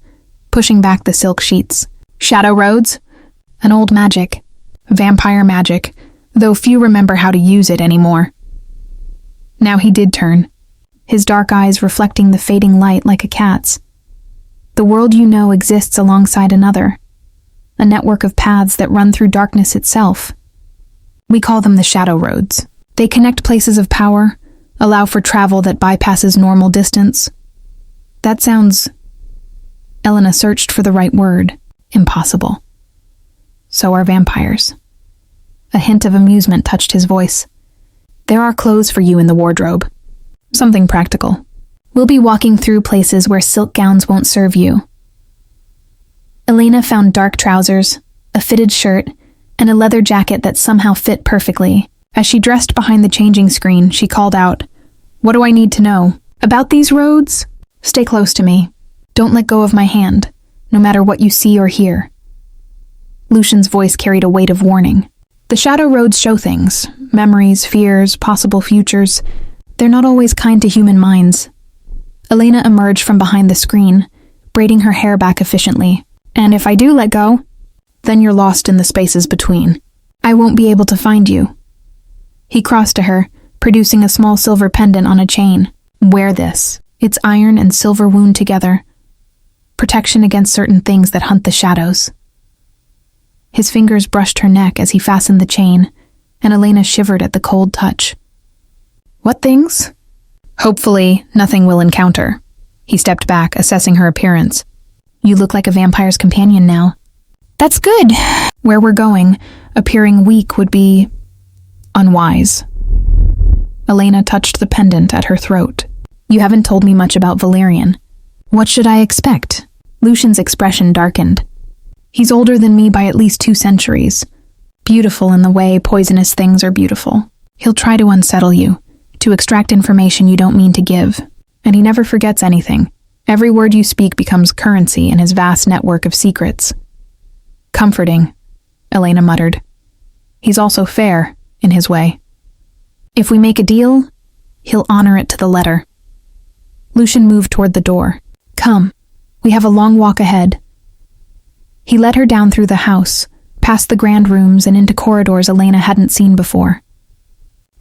pushing back the silk sheets. Shadow roads? An old magic. Vampire magic, though few remember how to use it anymore. Now he did turn, his dark eyes reflecting the fading light like a cat's. The world you know exists alongside another, a network of paths that run through darkness itself. We call them the shadow roads. They connect places of power, allow for travel that bypasses normal distance. That sounds... Elena searched for the right word. Impossible. So are vampires. A hint of amusement touched his voice. There are clothes for you in the wardrobe. Something practical. We'll be walking through places where silk gowns won't serve you. Elena found dark trousers, a fitted shirt, and a leather jacket that somehow fit perfectly. As she dressed behind the changing screen, she called out, "What do I need to know? About these roads? Stay close to me. Don't let go of my hand, no matter what you see or hear." Lucian's voice carried a weight of warning. The shadow roads show things, memories, fears, possible futures. They're not always kind to human minds. Elena emerged from behind the screen, braiding her hair back efficiently. "And if I do let go, then you're lost in the spaces between. I won't be able to find you." He crossed to her, producing a small silver pendant on a chain. "Wear this. It's iron and silver wound together. Protection against certain things that hunt the shadows." His fingers brushed her neck as he fastened the chain, and Elena shivered at the cold touch. "What things?" "Hopefully, nothing we'll encounter." He stepped back, assessing her appearance. "You look like a vampire's companion now." "That's good." "Where we're going, appearing weak would be... unwise." Elena touched the pendant at her throat. "You haven't told me much about Valerian. What should I expect?" Lucian's expression darkened. "He's older than me by at least 2 centuries. Beautiful in the way poisonous things are beautiful. He'll try to unsettle you, to extract information you don't mean to give. And he never forgets anything. Every word you speak becomes currency in his vast network of secrets." "Comforting," Elena muttered. "He's also fair, in his way. If we make a deal, he'll honor it to the letter." Lucian moved toward the door. "Come, we have a long walk ahead." He led her down through the house, past the grand rooms and into corridors Elena hadn't seen before.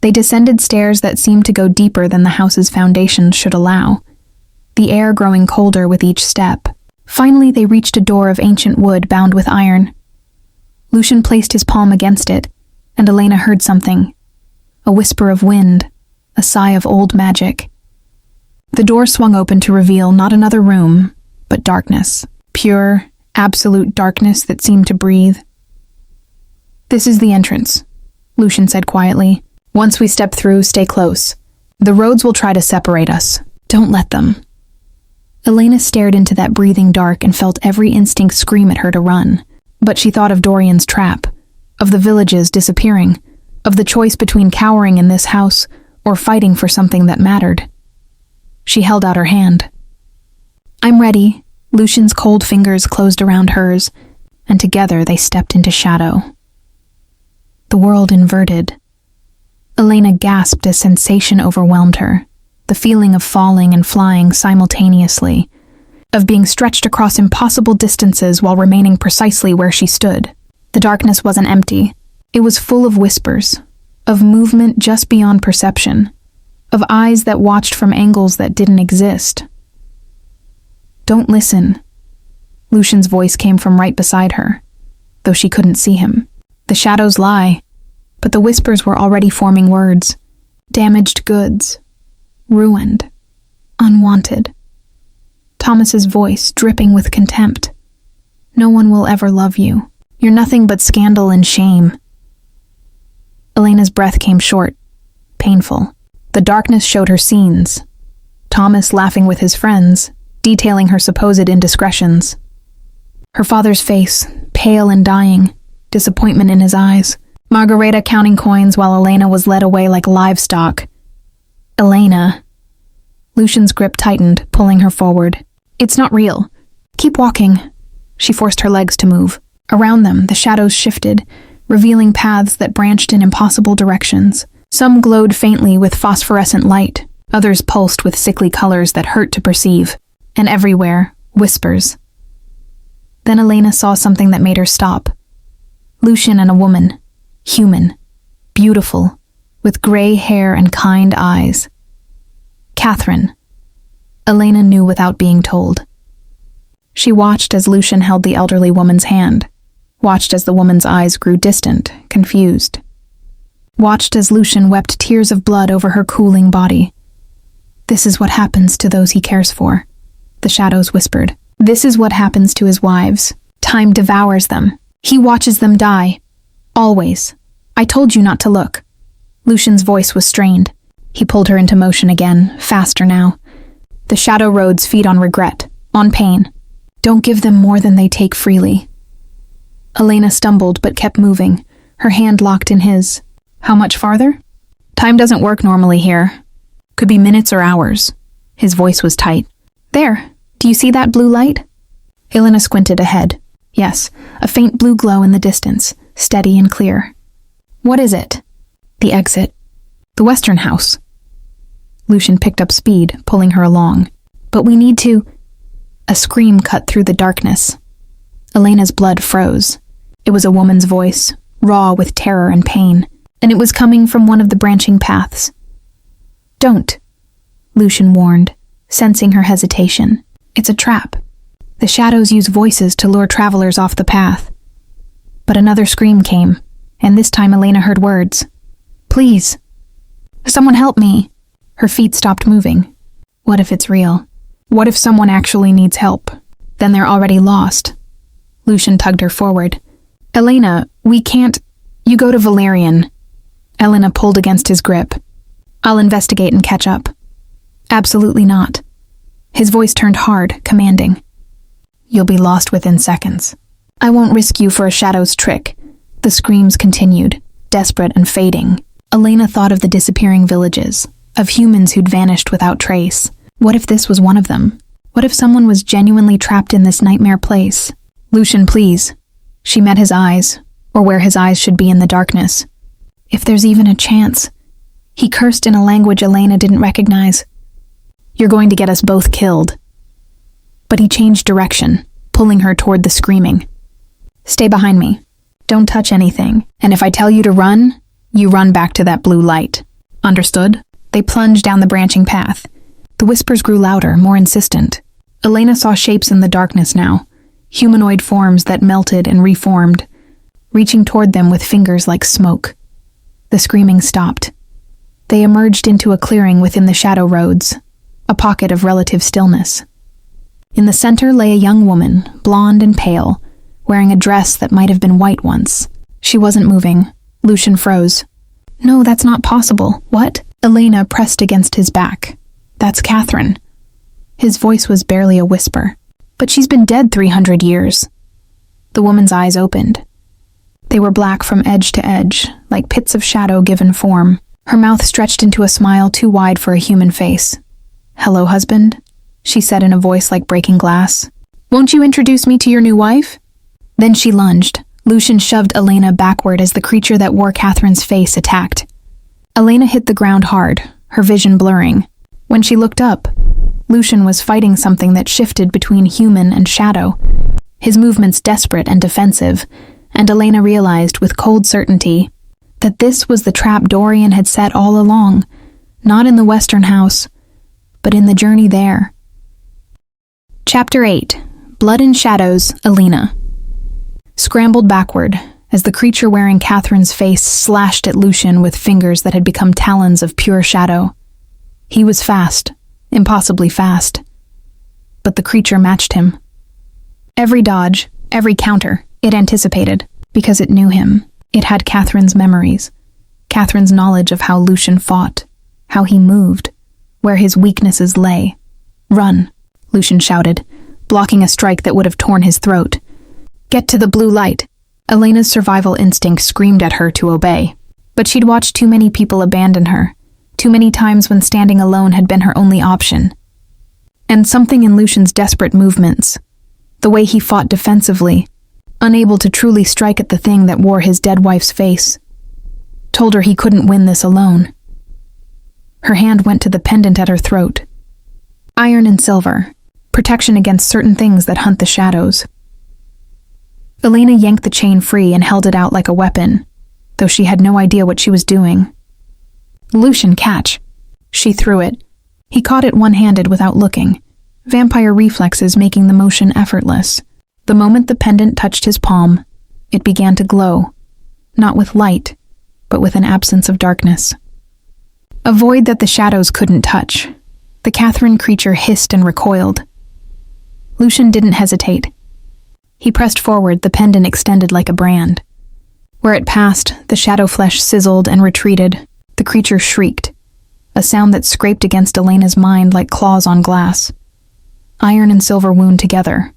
They descended stairs that seemed to go deeper than the house's foundations should allow, the air growing colder with each step. Finally, they reached a door of ancient wood bound with iron. Lucian placed his palm against it, and Elena heard something. A whisper of wind, a sigh of old magic. The door swung open to reveal not another room, but darkness. Pure, absolute darkness that seemed to breathe. "This is the entrance," Lucian said quietly. "Once we step through, stay close. The roads will try to separate us. Don't let them." Elena stared into that breathing dark and felt every instinct scream at her to run. But she thought of Dorian's trap, of the villages disappearing, of the choice between cowering in this house or fighting for something that mattered. She held out her hand. "I'm ready." Lucian's cold fingers closed around hers, and together they stepped into shadow. The world inverted. Elena gasped as sensation overwhelmed her, the feeling of falling and flying simultaneously, of being stretched across impossible distances while remaining precisely where she stood. The darkness wasn't empty. It was full of whispers, of movement just beyond perception, of eyes that watched from angles that didn't exist. "Don't listen." Lucian's voice came from right beside her, though she couldn't see him. "The shadows lie," but the whispers were already forming words. Damaged goods. Ruined. Unwanted. Thomas's voice dripping with contempt. "No one will ever love you. You're nothing but scandal and shame." Elena's breath came short, painful. The darkness showed her scenes. Thomas laughing with his friends, detailing her supposed indiscretions. Her father's face, pale and dying, disappointment in his eyes. Margareta counting coins while Elena was led away like livestock. Elena. Lucian's grip tightened, pulling her forward. "It's not real. Keep walking." She forced her legs to move. Around them, the shadows shifted, revealing paths that branched in impossible directions. Some glowed faintly with phosphorescent light, others pulsed with sickly colors that hurt to perceive. And everywhere, whispers. Then Elena saw something that made her stop. Lucian and a woman. Human. Beautiful. With gray hair and kind eyes. Catherine. Elena knew without being told. She watched as Lucian held the elderly woman's hand. Watched as the woman's eyes grew distant, confused. Watched as Lucian wept tears of blood over her cooling body. This is what happens to those he cares for. the shadows whispered. This is what happens to his wives. Time devours them. He watches them die. Always. I told you not to look. Lucian's voice was strained. He pulled her into motion again, faster now. The shadow roads feed on regret, on pain. Don't give them more than they take freely. Elena stumbled but kept moving, her hand locked in his. How much farther? Time doesn't work normally here. Could be minutes or hours. His voice was tight. There, do you see that blue light? Elena squinted ahead. Yes, a faint blue glow in the distance, steady and clear. What is it? The exit. The Western house. Lucian picked up speed, pulling her along. But we need to... A scream cut through the darkness. Elena's blood froze. It was a woman's voice, raw with terror and pain, and it was coming from one of the branching paths. Don't, Lucian warned, sensing her hesitation. It's a trap. The shadows use voices to lure travelers off the path. But another scream came, and this time Elena heard words. Please. Someone help me. Her feet stopped moving. What if it's real? What if someone actually needs help? Then they're already lost. Lucian tugged her forward. Elena, we can't... You go to Valerian. Elena pulled against his grip. I'll investigate and catch up. Absolutely not. His voice turned hard, commanding. You'll be lost within seconds. I won't risk you for a shadow's trick. The screams continued, desperate and fading. Elena thought of the disappearing villages, of humans who'd vanished without trace. What if this was one of them? What if someone was genuinely trapped in this nightmare place? Lucian, please. She met his eyes, or where his eyes should be in the darkness. If there's even a chance. He cursed in a language Elena didn't recognize. You're going to get us both killed. But he changed direction, pulling her toward the screaming. Stay behind me. Don't touch anything, and if I tell you to run, you run back to that blue light. Understood? They plunged down the branching path. The whispers grew louder, more insistent. Elena saw shapes in the darkness now, humanoid forms that melted and reformed, reaching toward them with fingers like smoke. The screaming stopped. They emerged into a clearing within the shadow roads, a pocket of relative stillness. In the center lay a young woman, blonde and pale, wearing a dress that might have been white once. She wasn't moving. Lucian froze. No, that's not possible. What? Elena pressed against his back. That's Catherine. His voice was barely a whisper. But she's been dead 300 years. The woman's eyes opened. They were black from edge to edge, like pits of shadow given form. Her mouth stretched into a smile too wide for a human face. Hello, husband, she said in a voice like breaking glass. Won't you introduce me to your new wife? Then she lunged. Lucian shoved Elena backward as the creature that wore Catherine's face attacked. Elena hit the ground hard, her vision blurring. When she looked up, Lucian was fighting something that shifted between human and shadow, his movements desperate and defensive, and Elena realized with cold certainty that this was the trap Dorian had set all along, not in the Western house, but in the journey there. Chapter 8. Blood and Shadows, Elena. Scrambled backward, as the creature wearing Catherine's face slashed at Lucian with fingers that had become talons of pure shadow. He was fast, impossibly fast. But the creature matched him. Every dodge, every counter, it anticipated, because it knew him. It had Catherine's memories, Catherine's knowledge of how Lucian fought, how he moved, where his weaknesses lay. Run, Lucian shouted, blocking a strike that would have torn his throat. Get to the blue light. Elena's survival instinct screamed at her to obey. But she'd watched too many people abandon her, too many times when standing alone had been her only option. And something in Lucian's desperate movements, the way he fought defensively, unable to truly strike at the thing that wore his dead wife's face, told her he couldn't win this alone. Her hand went to the pendant at her throat. Iron and silver, protection against certain things that hunt the shadows. Elena yanked the chain free and held it out like a weapon, though she had no idea what she was doing. Lucian, catch. She threw it. He caught it one-handed without looking, vampire reflexes making the motion effortless. The moment the pendant touched his palm, it began to glow, not with light, but with an absence of darkness. A void that the shadows couldn't touch. The Catherine creature hissed and recoiled. Lucian didn't hesitate. He pressed forward, the pendant extended like a brand. Where it passed, the shadow flesh sizzled and retreated. The creature shrieked, a sound that scraped against Elena's mind like claws on glass. "Iron and silver wound together,"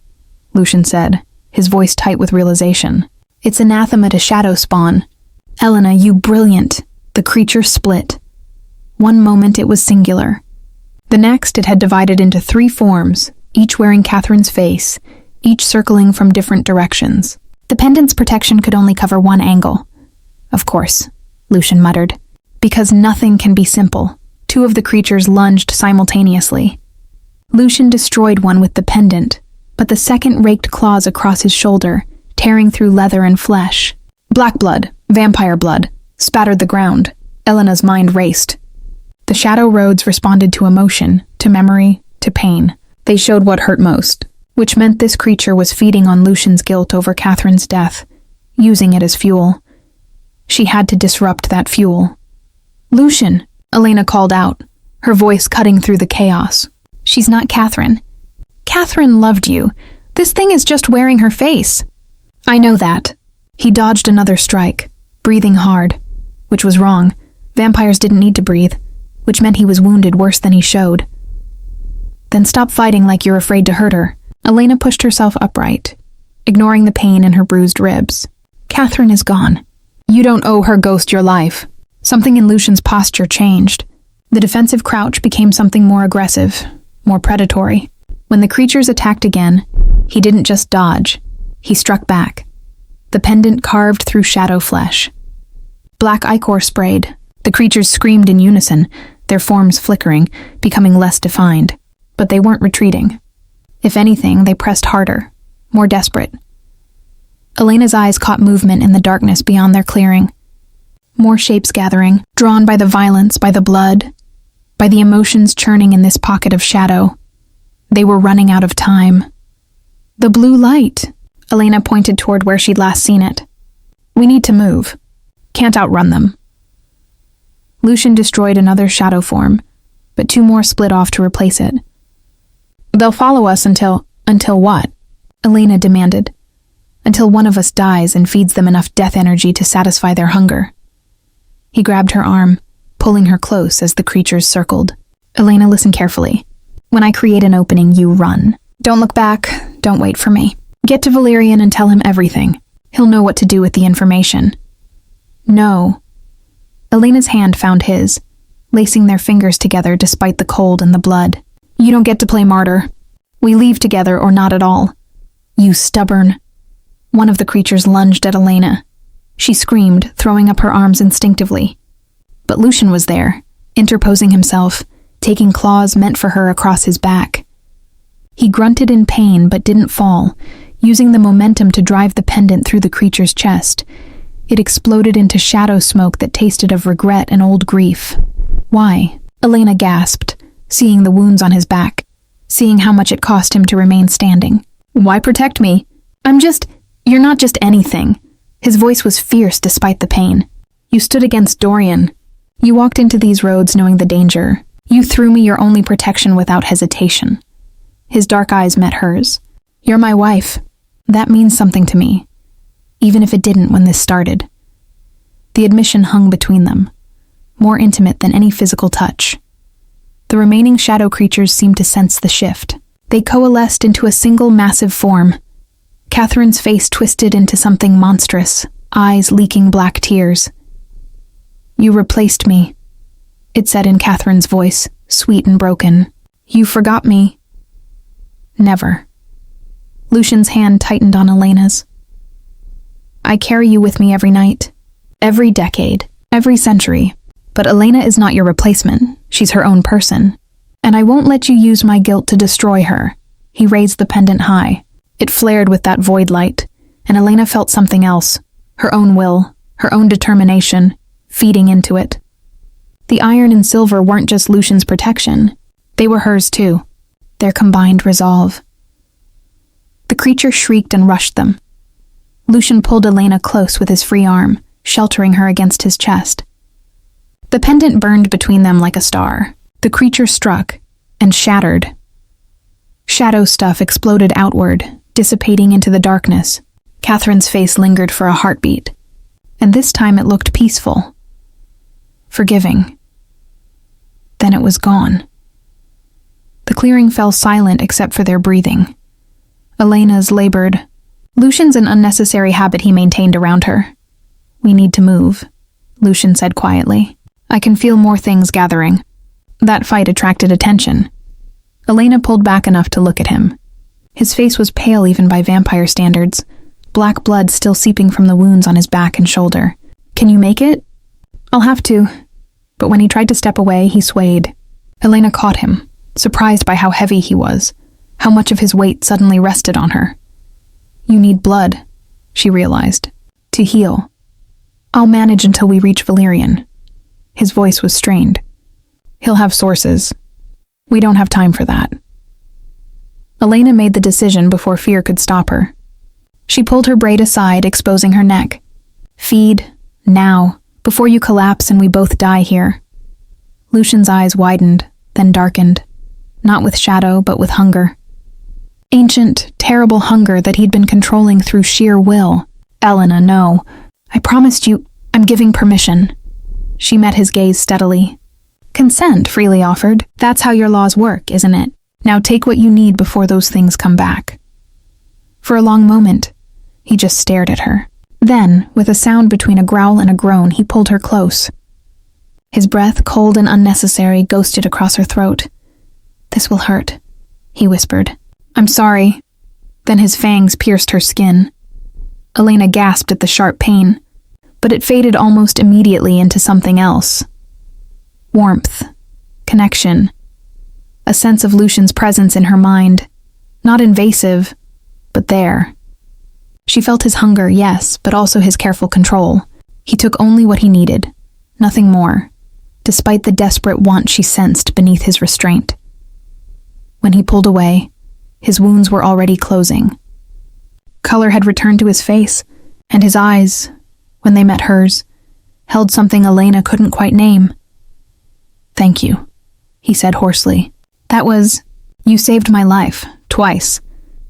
Lucian said, his voice tight with realization. "It's anathema to shadow spawn. Elena, you brilliant." The creature split. One moment it was singular. The next it had divided into 3 forms, each wearing Catherine's face, each circling from different directions. The pendant's protection could only cover one angle. "Of course," Lucian muttered, "because nothing can be simple." 2 of the creatures lunged simultaneously. Lucian destroyed one with the pendant, but the second raked claws across his shoulder, tearing through leather and flesh. Black blood, vampire blood, spattered the ground. Elena's mind raced. The shadow roads responded to emotion, to memory, to pain. They showed what hurt most, which meant this creature was feeding on Lucian's guilt over Catherine's death, using it as fuel. She had to disrupt that fuel. "Lucian," Elena called out, her voice cutting through the chaos. "She's not Catherine. Catherine loved you. This thing is just wearing her face." "I know that." He dodged another strike, breathing hard, which was wrong. Vampires didn't need to breathe, which meant he was wounded worse than he showed. "Then stop fighting like you're afraid to hurt her." Elena pushed herself upright, ignoring the pain in her bruised ribs. "Catherine is gone. You don't owe her ghost your life." Something in Lucian's posture changed. The defensive crouch became something more aggressive, more predatory. When the creatures attacked again, he didn't just dodge, he struck back. The pendant carved through shadow flesh. Black ichor sprayed. The creatures screamed in unison, their forms flickering, becoming less defined. But they weren't retreating. If anything, they pressed harder, more desperate. Elena's eyes caught movement in the darkness beyond their clearing. More shapes gathering, drawn by the violence, by the blood, by the emotions churning in this pocket of shadow. They were running out of time. "The blue light," Elena pointed toward where she'd last seen it. "We need to move. Can't outrun them." Lucian destroyed another shadow form, but 2 more split off to replace it. "They'll follow us until what?" Elena demanded. "Until one of us dies and feeds them enough death energy to satisfy their hunger." He grabbed her arm, pulling her close as the creatures circled. "Elena, listen carefully. When I create an opening, you run. Don't look back, don't wait for me. Get to Valerian and tell him everything. He'll know what to do with the information." "No." Elena's hand found his, lacing their fingers together despite the cold and the blood. "You don't get to play martyr. We leave together or not at all." "You stubborn." One of the creatures lunged at Elena. She screamed, throwing up her arms instinctively. But Lucian was there, interposing himself, taking claws meant for her across his back. He grunted in pain but didn't fall, using the momentum to drive the pendant through the creature's chest. It exploded into shadow smoke that tasted of regret and old grief. "Why?" Elena gasped, seeing the wounds on his back, seeing how much it cost him to remain standing. "Why protect me? You're not just anything." His voice was fierce despite the pain. "You stood against Dorian. You walked into these roads knowing the danger. You threw me your only protection without hesitation." His dark eyes met hers. "You're my wife. That means something to me, even if it didn't when this started." The admission hung between them, more intimate than any physical touch. The remaining shadow creatures seemed to sense the shift. They coalesced into a single massive form. Catherine's face twisted into something monstrous, eyes leaking black tears. "You replaced me," it said in Catherine's voice, sweet and broken. "You forgot me." "Never." Lucian's hand tightened on Elena's. "I carry you with me every night, every decade, every century. But Elena is not your replacement. She's her own person. And I won't let you use my guilt to destroy her." He raised the pendant high. It flared with that void light, and Elena felt something else, her own will, her own determination, feeding into it. The iron and silver weren't just Lucian's protection. They were hers too, their combined resolve. The creature shrieked and rushed them. Lucian pulled Elena close with his free arm, sheltering her against his chest. The pendant burned between them like a star. The creature struck and shattered. Shadow stuff exploded outward, dissipating into the darkness. Catherine's face lingered for a heartbeat, and this time it looked peaceful, forgiving. Then it was gone. The clearing fell silent except for their breathing. Elena's labored. Lucian's an unnecessary habit he maintained around her. "We need to move," Lucian said quietly. "I can feel more things gathering." That fight attracted attention. Elena pulled back enough to look at him. His face was pale even by vampire standards, black blood still seeping from the wounds on his back and shoulder. "Can you make it?" "I'll have to." But when he tried to step away, he swayed. Elena caught him, surprised by how heavy he was, how much of his weight suddenly rested on her. "You need blood," she realized, "to heal." "I'll manage until we reach Valerian." His voice was strained. "He'll have sources. We don't have time for that." Elena made the decision before fear could stop her. She pulled her braid aside, exposing her neck. "Feed, now, before you collapse and we both die here." Lucian's eyes widened, then darkened, not with shadow, but with hunger. Ancient, terrible hunger that he'd been controlling through sheer will. "Elena, no. I promised you, I'm giving permission." She met his gaze steadily. "Consent, freely offered. That's how your laws work, isn't it? Now take what you need before those things come back." For a long moment, he just stared at her. Then, with a sound between a growl and a groan, he pulled her close. His breath, cold and unnecessary, ghosted across her throat. "This will hurt," he whispered. "I'm sorry." Then his fangs pierced her skin. Elena gasped at the sharp pain, but it faded almost immediately into something else. Warmth, connection, a sense of Lucian's presence in her mind, not invasive, but there. She felt his hunger, yes, but also his careful control. He took only what he needed, nothing more, despite the desperate want she sensed beneath his restraint. When he pulled away, his wounds were already closing. Color had returned to his face, and his eyes, when they met hers, held something Elena couldn't quite name. "Thank you," he said hoarsely. "That was... You saved my life, twice."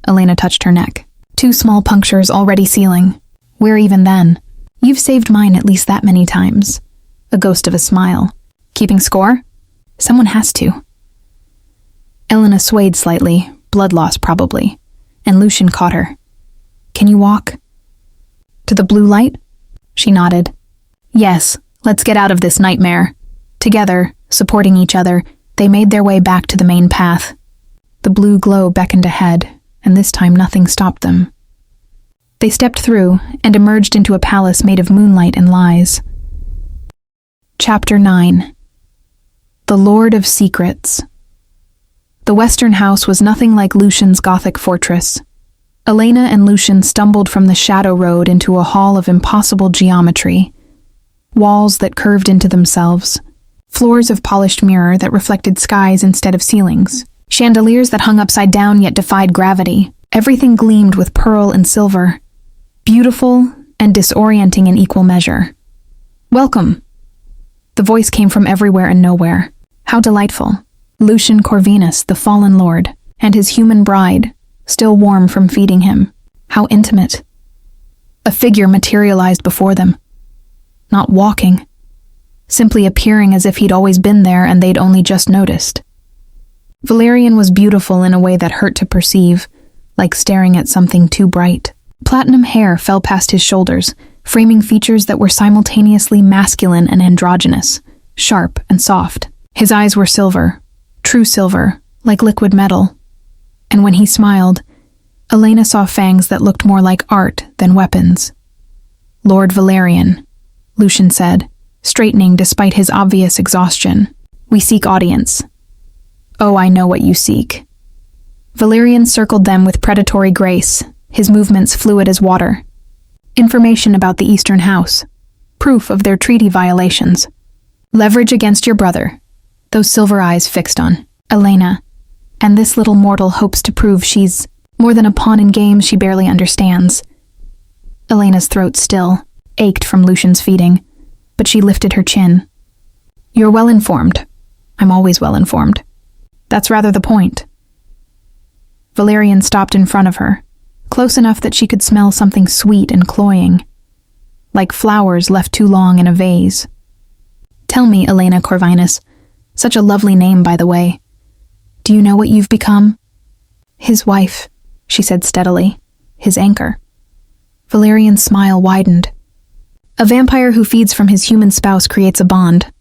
Elena touched her neck. "2 small punctures already sealing. Where even then? You've saved mine at least that many times." A ghost of a smile. "Keeping score? Someone has to." Elena swayed slightly, blood loss probably, and Lucian caught her. "Can you walk?" "To the blue light?" She nodded. "Yes, let's get out of this nightmare." Together, supporting each other, they made their way back to the main path. The blue glow beckoned ahead, and this time nothing stopped them. They stepped through and emerged into a palace made of moonlight and lies. Chapter 9. The Lord of Secrets. The western house was nothing like Lucian's Gothic fortress. Elena and Lucian stumbled from the shadow road into a hall of impossible geometry. Walls that curved into themselves. Floors of polished mirror that reflected skies instead of ceilings. Chandeliers that hung upside down yet defied gravity. Everything gleamed with pearl and silver. Beautiful and disorienting in equal measure. "Welcome." The voice came from everywhere and nowhere. How delightful. Lucian Corvinus, the fallen lord, and his human bride, still warm from feeding him. How intimate. A figure materialized before them. Not walking. Simply appearing as if he'd always been there and they'd only just noticed. Valerian was beautiful in a way that hurt to perceive, like staring at something too bright. Platinum hair fell past his shoulders, framing features that were simultaneously masculine and androgynous, sharp and soft. His eyes were silver, true silver, like liquid metal. And when he smiled, Elena saw fangs that looked more like art than weapons. "Lord Valerian," Lucian said, straightening despite his obvious exhaustion. "We seek audience." "Oh, I know what you seek." Valerian circled them with predatory grace, his movements fluid as water. "Information about the Eastern House. Proof of their treaty violations. Leverage against your brother." Those silver eyes fixed on Elena. "And this little mortal hopes to prove she's more than a pawn in games she barely understands." Elena's throat still ached from Lucian's feeding, but she lifted her chin. "You're well informed. I'm always well informed. That's rather the point." Valerian stopped in front of her, close enough that she could smell something sweet and cloying, like flowers left too long in a vase. Tell me, Elena Corvinus, such a lovely name, by the way. Do you know what you've become? His wife, she said steadily, his anchor. Valerian's smile widened. A vampire who feeds from his human spouse creates a bond.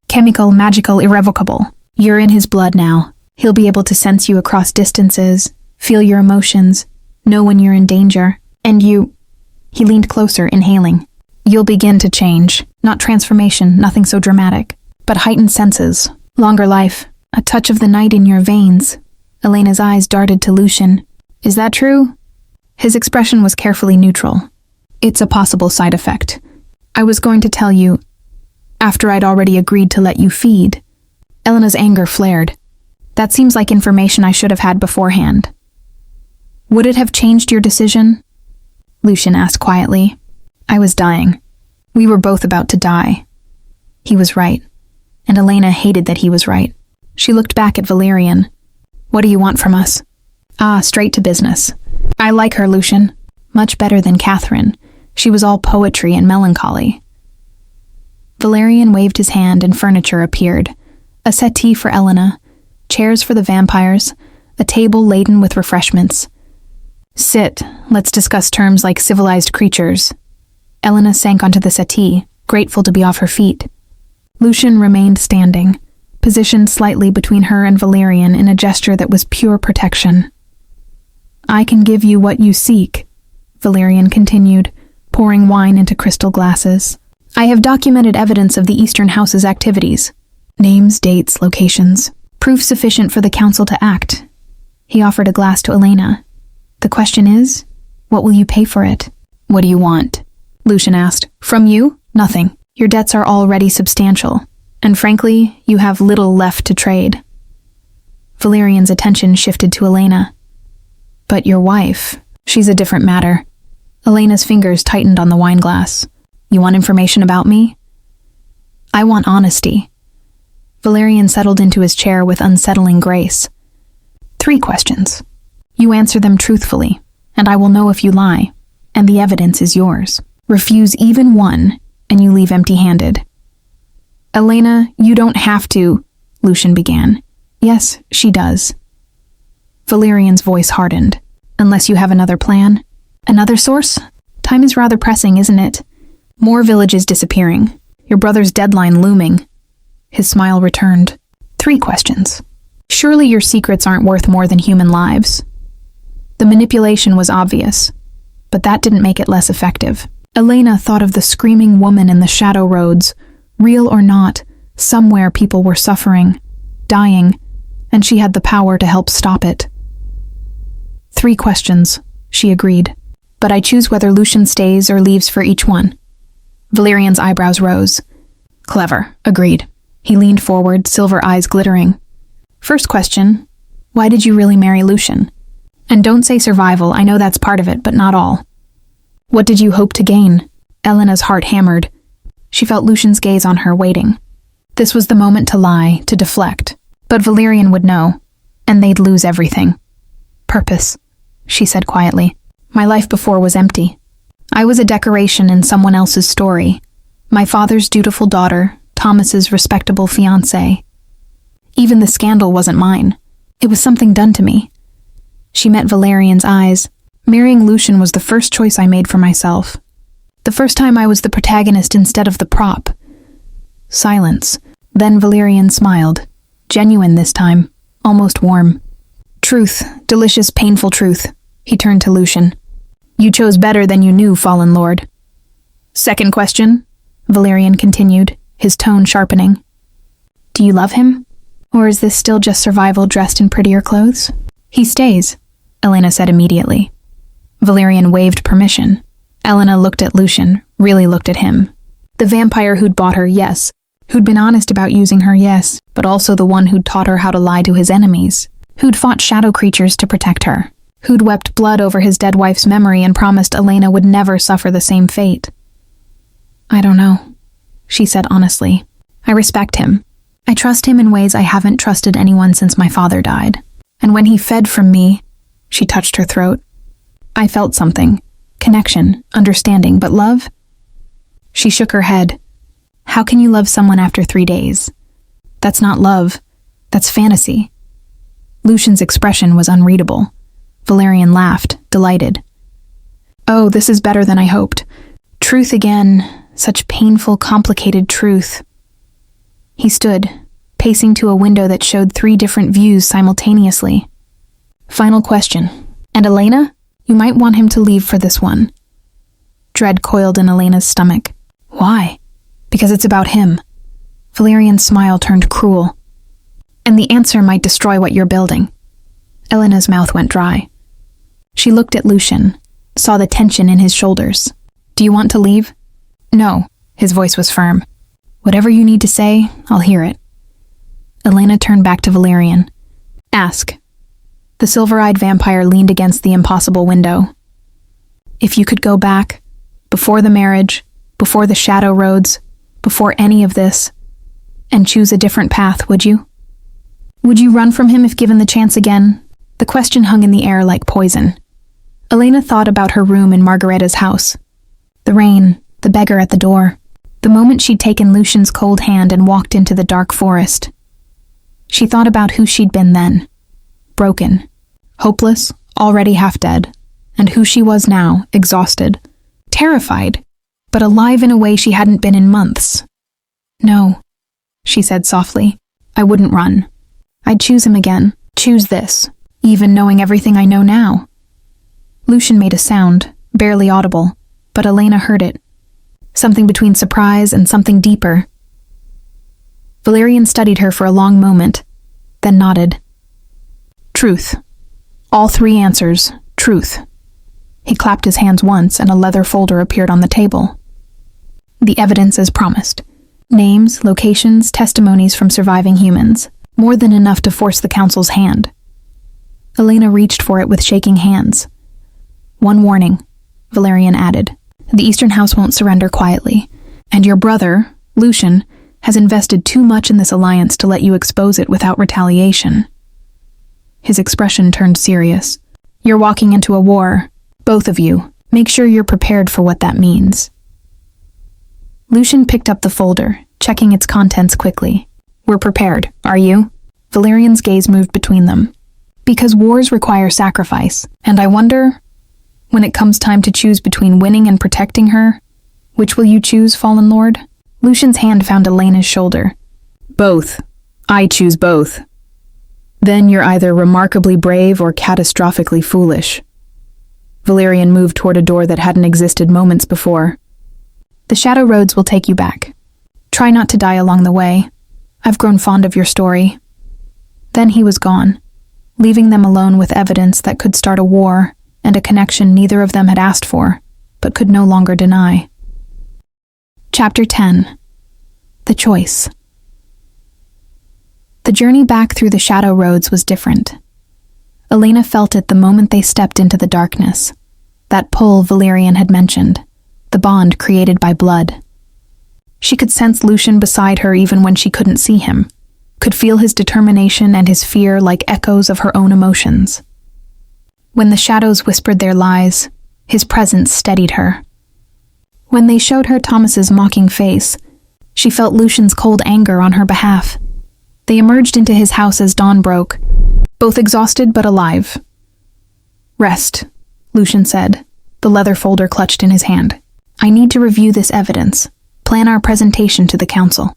Chemical, magical, irrevocable. You're in his blood now. He'll be able to sense you across distances, feel your emotions, know when you're in danger, and you... He leaned closer, inhaling. You'll begin to change. Not transformation, nothing so dramatic, but heightened senses, longer life, a touch of the night in your veins. Elena's eyes darted to Lucian. Is that true? His expression was carefully neutral. It's a possible side effect. I was going to tell you, after I'd already agreed to let you feed. Elena's anger flared. That seems like information I should have had beforehand. Would it have changed your decision? Lucian asked quietly. I was dying. We were both about to die. He was right, and Elena hated that he was right. She looked back at Valerian. What do you want from us? Straight to business. I like her, Lucian. Much better than Catherine. She was all poetry and melancholy. Valerian waved his hand and furniture appeared. A settee for Elena, chairs for the vampires, a table laden with refreshments. Sit, let's discuss terms like civilized creatures. Elena sank onto the settee, grateful to be off her feet. Lucian remained standing, positioned slightly between her and Valerian in a gesture that was pure protection. I can give you what you seek, Valerian continued, pouring wine into crystal glasses. I have documented evidence of the Eastern House's activities. Names, dates, locations. Proof sufficient for the council to act. He offered a glass to Elena. The question is, what will you pay for it? What do you want? Lucian asked. From you? Nothing. Your debts are already substantial, and frankly, you have little left to trade. Valerian's attention shifted to Elena. But your wife, she's a different matter. Elena's fingers tightened on the wine glass. You want information about me? I want honesty. Valerian settled into his chair with unsettling grace. 3 questions. You answer them truthfully, and I will know if you lie, and the evidence is yours. Refuse even one, and you leave empty-handed. Elena, you don't have to, Lucian began. Yes, she does. Valerian's voice hardened. Unless you have another plan? Another source? Time is rather pressing, isn't it? More villages disappearing. Your brother's deadline looming. His smile returned. 3 questions. Surely your secrets aren't worth more than human lives. The manipulation was obvious, but that didn't make it less effective. Elena thought of the screaming woman in the shadow roads. Real or not, somewhere people were suffering, dying, and she had the power to help stop it. 3 questions, she agreed. But I choose whether Lucian stays or leaves for each one. Valerian's eyebrows rose. Clever, agreed. He leaned forward, silver eyes glittering. First question, why did you really marry Lucian? And don't say survival, I know that's part of it, but not all. What did you hope to gain? Elena's heart hammered. She felt Lucian's gaze on her, waiting. This was the moment to lie, to deflect. But Valerian would know, and they'd lose everything. Purpose, she said quietly. My life before was empty. I was a decoration in someone else's story. My father's dutiful daughter, Thomas's respectable fiancé. Even the scandal wasn't mine. It was something done to me. She met Valerian's eyes. Marrying Lucian was the first choice I made for myself. The first time I was the protagonist instead of the prop. Silence. Then Valerian smiled. Genuine this time. Almost warm. Truth. Delicious, painful truth. He turned to Lucian. You chose better than you knew, fallen lord. Second question, Valerian continued, his tone sharpening. Do you love him? Or is this still just survival dressed in prettier clothes? He stays, Elena said immediately. Valerian waved permission. Elena looked at Lucian, really looked at him. The vampire who'd bought her, yes. Who'd been honest about using her, yes. But also the one who'd taught her how to lie to his enemies. Who'd fought shadow creatures to protect her. Who'd wept blood over his dead wife's memory and promised Elena would never suffer the same fate. I don't know, she said honestly. I respect him. I trust him in ways I haven't trusted anyone since my father died. And when he fed from me, She touched her throat. I felt something. Connection, understanding, but love? She shook her head. How can you love someone after 3 days? That's not love. That's fantasy. Lucian's expression was unreadable. Valerian laughed, delighted. Oh, this is better than I hoped. Truth again. Such painful, complicated truth. He stood, pacing to a window that showed 3 different views simultaneously. Final question. And Elena? You might want him to leave for this one. Dread coiled in Elena's stomach. Why? Because it's about him. Valerian's smile turned cruel. And the answer might destroy what you're building. Elena's mouth went dry. She looked at Lucian, saw the tension in his shoulders. Do you want to leave? No, his voice was firm. Whatever you need to say, I'll hear it. Elena turned back to Valerian. Ask. The silver-eyed vampire leaned against the impossible window. If you could go back, before the marriage, before the shadow roads, before any of this, and choose a different path, would you? Would you run from him if given the chance again? The question hung in the air like poison. Elena thought about her room in Margaretta's house. The rain, the beggar at the door, the moment she'd taken Lucian's cold hand and walked into the dark forest. She thought about who she'd been then. Broken, hopeless, already half dead, and who she was now, exhausted, terrified, but alive in a way she hadn't been in months. No, she said softly, I wouldn't run. I'd choose him again, choose this, even knowing everything I know now. Lucian made a sound, barely audible, but Elena heard it. Something between surprise and something deeper. Valerian studied her for a long moment, then nodded. Truth. All 3 answers, truth. He clapped his hands once and a leather folder appeared on the table. The evidence as promised. Names, locations, testimonies from surviving humans. More than enough to force the council's hand. Elena reached for it with shaking hands. One warning, Valerian added. The Eastern House won't surrender quietly, and your brother, Lucian, has invested too much in this alliance to let you expose it without retaliation. His expression turned serious. You're walking into a war, both of you. Make sure you're prepared for what that means. Lucian picked up the folder, checking its contents quickly. We're prepared, are you? Valerian's gaze moved between them. Because wars require sacrifice, and I wonder, when it comes time to choose between winning and protecting her, which will you choose, Fallen Lord? Lucian's hand found Elena's shoulder. Both. I choose both. Then you're either remarkably brave or catastrophically foolish. Valerian moved toward a door that hadn't existed moments before. The shadow roads will take you back. Try not to die along the way. I've grown fond of your story. Then he was gone, leaving them alone with evidence that could start a war and a connection neither of them had asked for, but could no longer deny. Chapter 10. The Choice. The journey back through the shadow roads was different. Elena felt it the moment they stepped into the darkness. That pull Valerian had mentioned, the bond created by blood. She could sense Lucian beside her even when she couldn't see him, could feel his determination and his fear like echoes of her own emotions. When the shadows whispered their lies, his presence steadied her. When they showed her Thomas's mocking face, she felt Lucian's cold anger on her behalf. They emerged into his house as dawn broke, both exhausted but alive. Rest, Lucian said, the leather folder clutched in his hand. I need to review this evidence, plan our presentation to the council.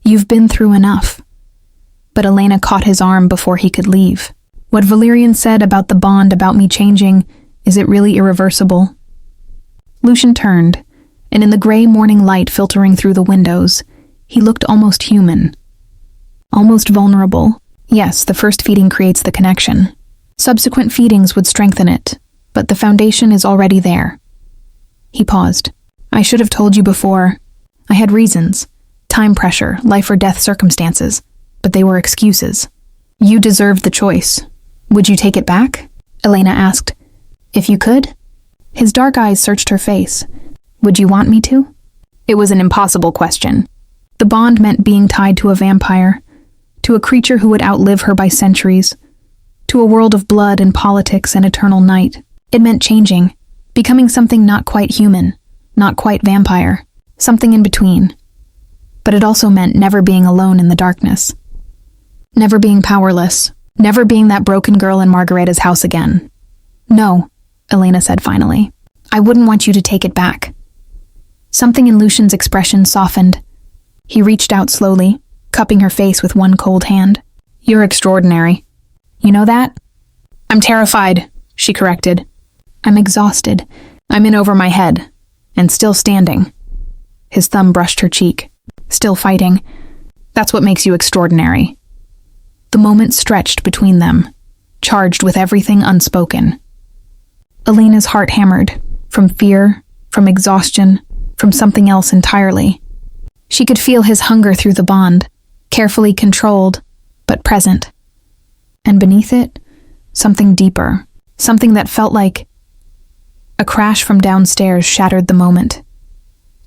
You've been through enough. But Elena caught his arm before he could leave. What Valerian said about the bond about me changing, is it really irreversible? Lucian turned, and in the gray morning light filtering through the windows, he looked almost human. Almost vulnerable. Yes, the first feeding creates the connection. Subsequent feedings would strengthen it, but the foundation is already there. He paused. I should have told you before. I had reasons. Time pressure, life or death circumstances. But they were excuses. You deserved the choice. Would you take it back? Elena asked. If you could? His dark eyes searched her face. Would you want me to? It was an impossible question. The bond meant being tied to a vampire, to a creature who would outlive her by centuries, to a world of blood and politics and eternal night. It meant changing, becoming something not quite human, not quite vampire, something in between. But it also meant never being alone in the darkness. Never being powerless, never being that broken girl in Margaretta's house again. No, Elena said finally. I wouldn't want you to take it back. Something in Lucian's expression softened. He reached out slowly, cupping her face with one cold hand. You're extraordinary. You know that? I'm terrified, she corrected. I'm exhausted. I'm in over my head. And still standing. His thumb brushed her cheek. Still fighting. That's what makes you extraordinary. The moment stretched between them, charged with everything unspoken. Elena's heart hammered, from fear, from exhaustion, from something else entirely. She could feel his hunger through the bond, carefully controlled, but present. And beneath it, something deeper, something that felt like... A crash from downstairs shattered the moment.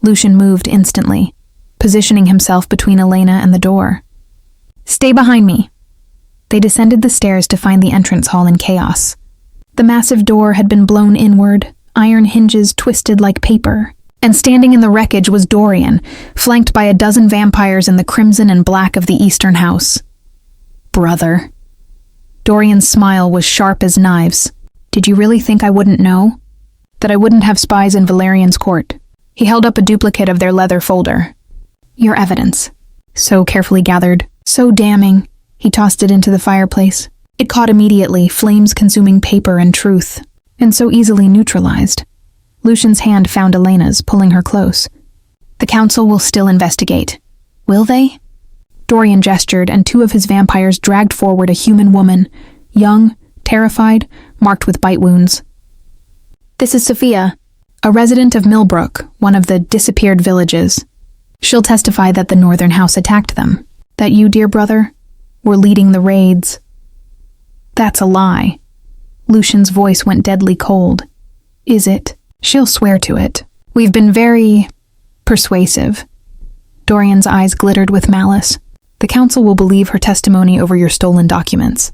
Lucian moved instantly, positioning himself between Elena and the door. Stay behind me. They descended the stairs to find the entrance hall in chaos. The massive door had been blown inward, iron hinges twisted like paper, and standing in the wreckage was Dorian, flanked by a dozen vampires in the crimson and black of the eastern house. Brother. Dorian's smile was sharp as knives. Did you really think I wouldn't know? That I wouldn't have spies in Valerian's court? He held up a duplicate of their leather folder. Your evidence. So carefully gathered, so damning. He tossed it into the fireplace. It caught immediately, flames consuming paper and truth, and so easily neutralized. Lucian's hand found Elena's, pulling her close. The council will still investigate. Will they? Dorian gestured, and two of his vampires dragged forward a human woman, young, terrified, marked with bite wounds. This is Sophia, a resident of Millbrook, one of the disappeared villages. She'll testify that the northern house attacked them. That you, dear brother, were leading the raids. That's a lie. Lucian's voice went deadly cold. Is it? She'll swear to it. We've been very... persuasive. Dorian's eyes glittered with malice. The council will believe her testimony over your stolen documents.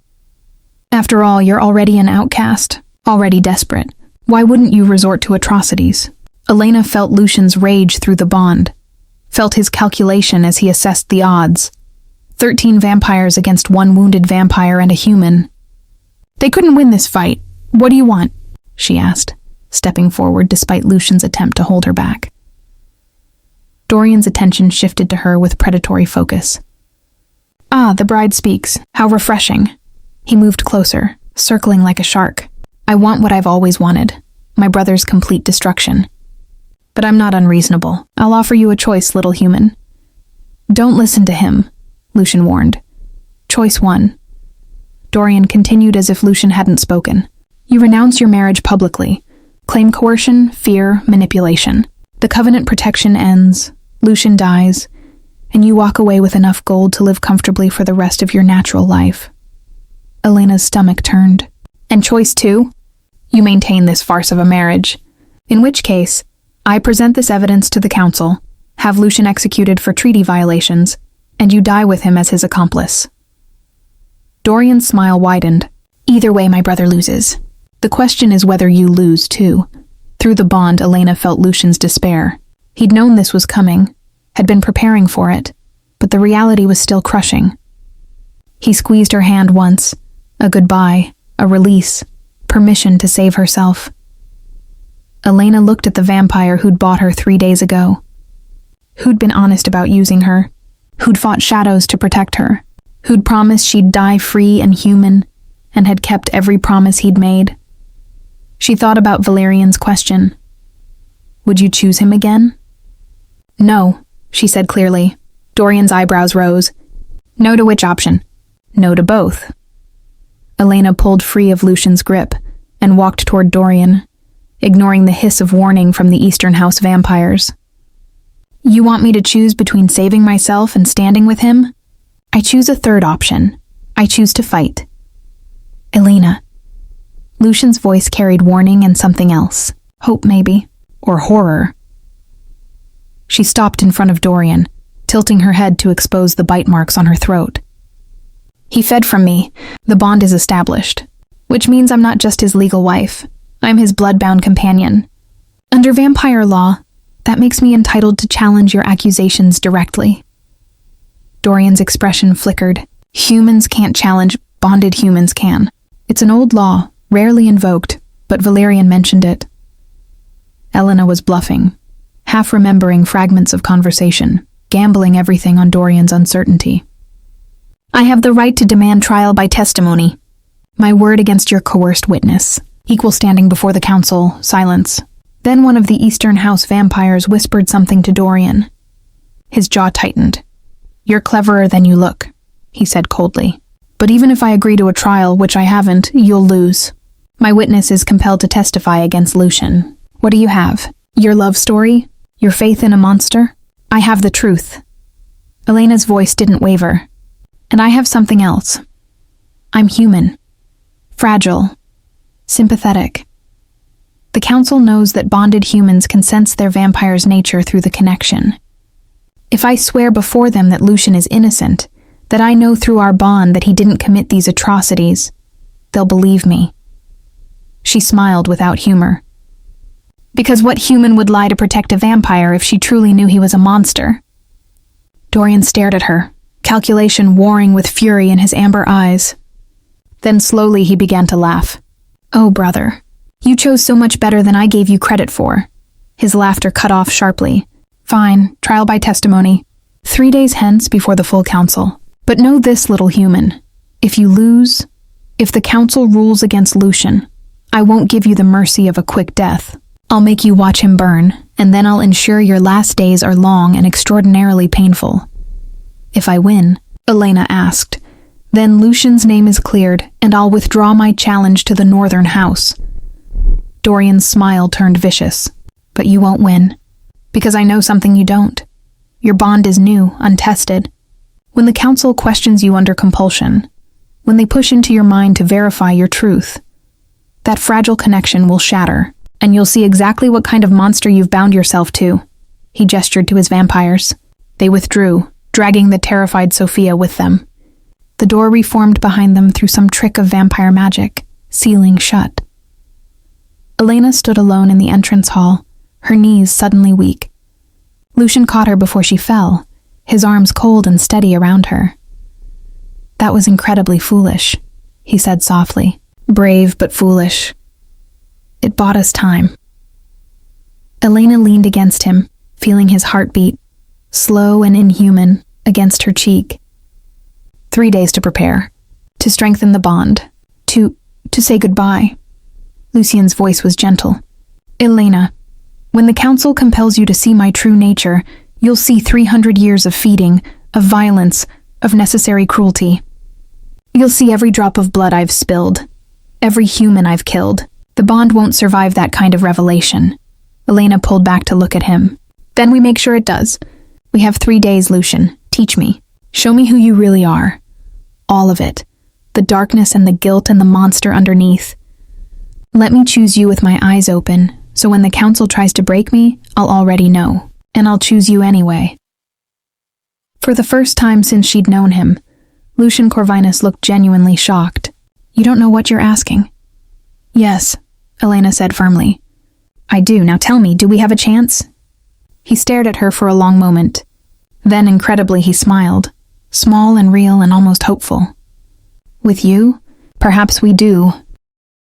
After all, you're already an outcast, already desperate. Why wouldn't you resort to atrocities? Elena felt Lucian's rage through the bond, felt his calculation as he assessed the odds. 13 vampires against one wounded vampire and a human. They couldn't win this fight. What do you want? She asked, stepping forward despite Lucian's attempt to hold her back. Dorian's attention shifted to her with predatory focus. Ah, the bride speaks. How refreshing. He moved closer, circling like a shark. I want what I've always wanted, my brother's complete destruction. But I'm not unreasonable. I'll offer you a choice, little human. Don't listen to him, Lucian warned. Choice 1. Dorian continued as if Lucian hadn't spoken. You renounce your marriage publicly, claim coercion, fear, manipulation. The covenant protection ends, Lucian dies, and you walk away with enough gold to live comfortably for the rest of your natural life. Elena's stomach turned. And choice 2? You maintain this farce of a marriage. In which case, I present this evidence to the council, have Lucian executed for treaty violations, and you die with him as his accomplice. Dorian's smile widened. Either way, my brother loses. The question is whether you lose, too. Through the bond, Elena felt Lucian's despair. He'd known this was coming, had been preparing for it, but the reality was still crushing. He squeezed her hand once, a goodbye, a release, permission to save herself. Elena looked at the vampire who'd bought her 3 days ago. Who'd been honest about using her, who'd fought shadows to protect her, who'd promised she'd die free and human, and had kept every promise he'd made. She thought about Valerian's question. Would you choose him again? No, she said clearly. Dorian's eyebrows rose. No to which option? No to both. Elena pulled free of Lucian's grip and walked toward Dorian, ignoring the hiss of warning from the Eastern House vampires. You want me to choose between saving myself and standing with him? I choose a third option. I choose to fight. Elena. Lucian's voice carried warning and something else. Hope, maybe. Or horror. She stopped in front of Dorian, tilting her head to expose the bite marks on her throat. He fed from me. The bond is established. Which means I'm not just his legal wife. I'm his blood-bound companion. Under vampire law, that makes me entitled to challenge your accusations directly. Dorian's expression flickered. Humans can't challenge, bonded humans can. It's an old law, rarely invoked, but Valerian mentioned it. Elena was bluffing, half remembering fragments of conversation, gambling everything on Dorian's uncertainty. I have the right to demand trial by testimony. My word against your coerced witness. Equal standing before the council, silence. Then one of the Eastern House vampires whispered something to Dorian. His jaw tightened. You're cleverer than you look, he said coldly. But even if I agree to a trial, which I haven't, you'll lose. My witness is compelled to testify against Lucian. What do you have? Your love story? Your faith in a monster? I have the truth. Elena's voice didn't waver. And I have something else. I'm human. Fragile. Sympathetic. The council knows that bonded humans can sense their vampire's nature through the connection. If I swear before them that Lucian is innocent, that I know through our bond that he didn't commit these atrocities, they'll believe me. She smiled without humor. Because what human would lie to protect a vampire if she truly knew he was a monster? Dorian stared at her, calculation warring with fury in his amber eyes. Then slowly he began to laugh. Oh, brother, you chose so much better than I gave you credit for. His laughter cut off sharply. Fine, trial by testimony. 3 days hence before the full council. But know this, little human. If you lose, if the council rules against Lucian, I won't give you the mercy of a quick death. I'll make you watch him burn, and then I'll ensure your last days are long and extraordinarily painful. If I win, Elena asked, then Lucian's name is cleared, and I'll withdraw my challenge to the Northern House. Dorian's smile turned vicious. But you won't win. Because I know something you don't. Your bond is new, untested. When the council questions you under compulsion, when they push into your mind to verify your truth, that fragile connection will shatter, and you'll see exactly what kind of monster you've bound yourself to. He gestured to his vampires. They withdrew, dragging the terrified Sophia with them. The door reformed behind them through some trick of vampire magic, sealing shut. Elena stood alone in the entrance hall, her knees suddenly weak. Lucian caught her before she fell, his arms cold and steady around her. That was incredibly foolish, he said softly. Brave but foolish. It bought us time. Elena leaned against him, feeling his heartbeat, slow and inhuman, against her cheek. 3 days to prepare, to strengthen the bond, to say goodbye. Lucian's voice was gentle. Elena, when the council compels you to see my true nature, you'll see 300 years of feeding, of violence, of necessary cruelty. You'll see every drop of blood I've spilled, every human I've killed. The bond won't survive that kind of revelation. Elena pulled back to look at him. Then we make sure it does. We have 3 days, Lucian. Teach me. Show me who you really are. All of it. The darkness and the guilt and the monster underneath. Let me choose you with my eyes open, so when the council tries to break me, I'll already know. And I'll choose you anyway. For the first time since she'd known him, Lucian Corvinus looked genuinely shocked. You don't know what you're asking? Yes, Elena said firmly. I do. Now tell me, do we have a chance? He stared at her for a long moment. Then, incredibly, he smiled. Small and real and almost hopeful. With you? Perhaps we do,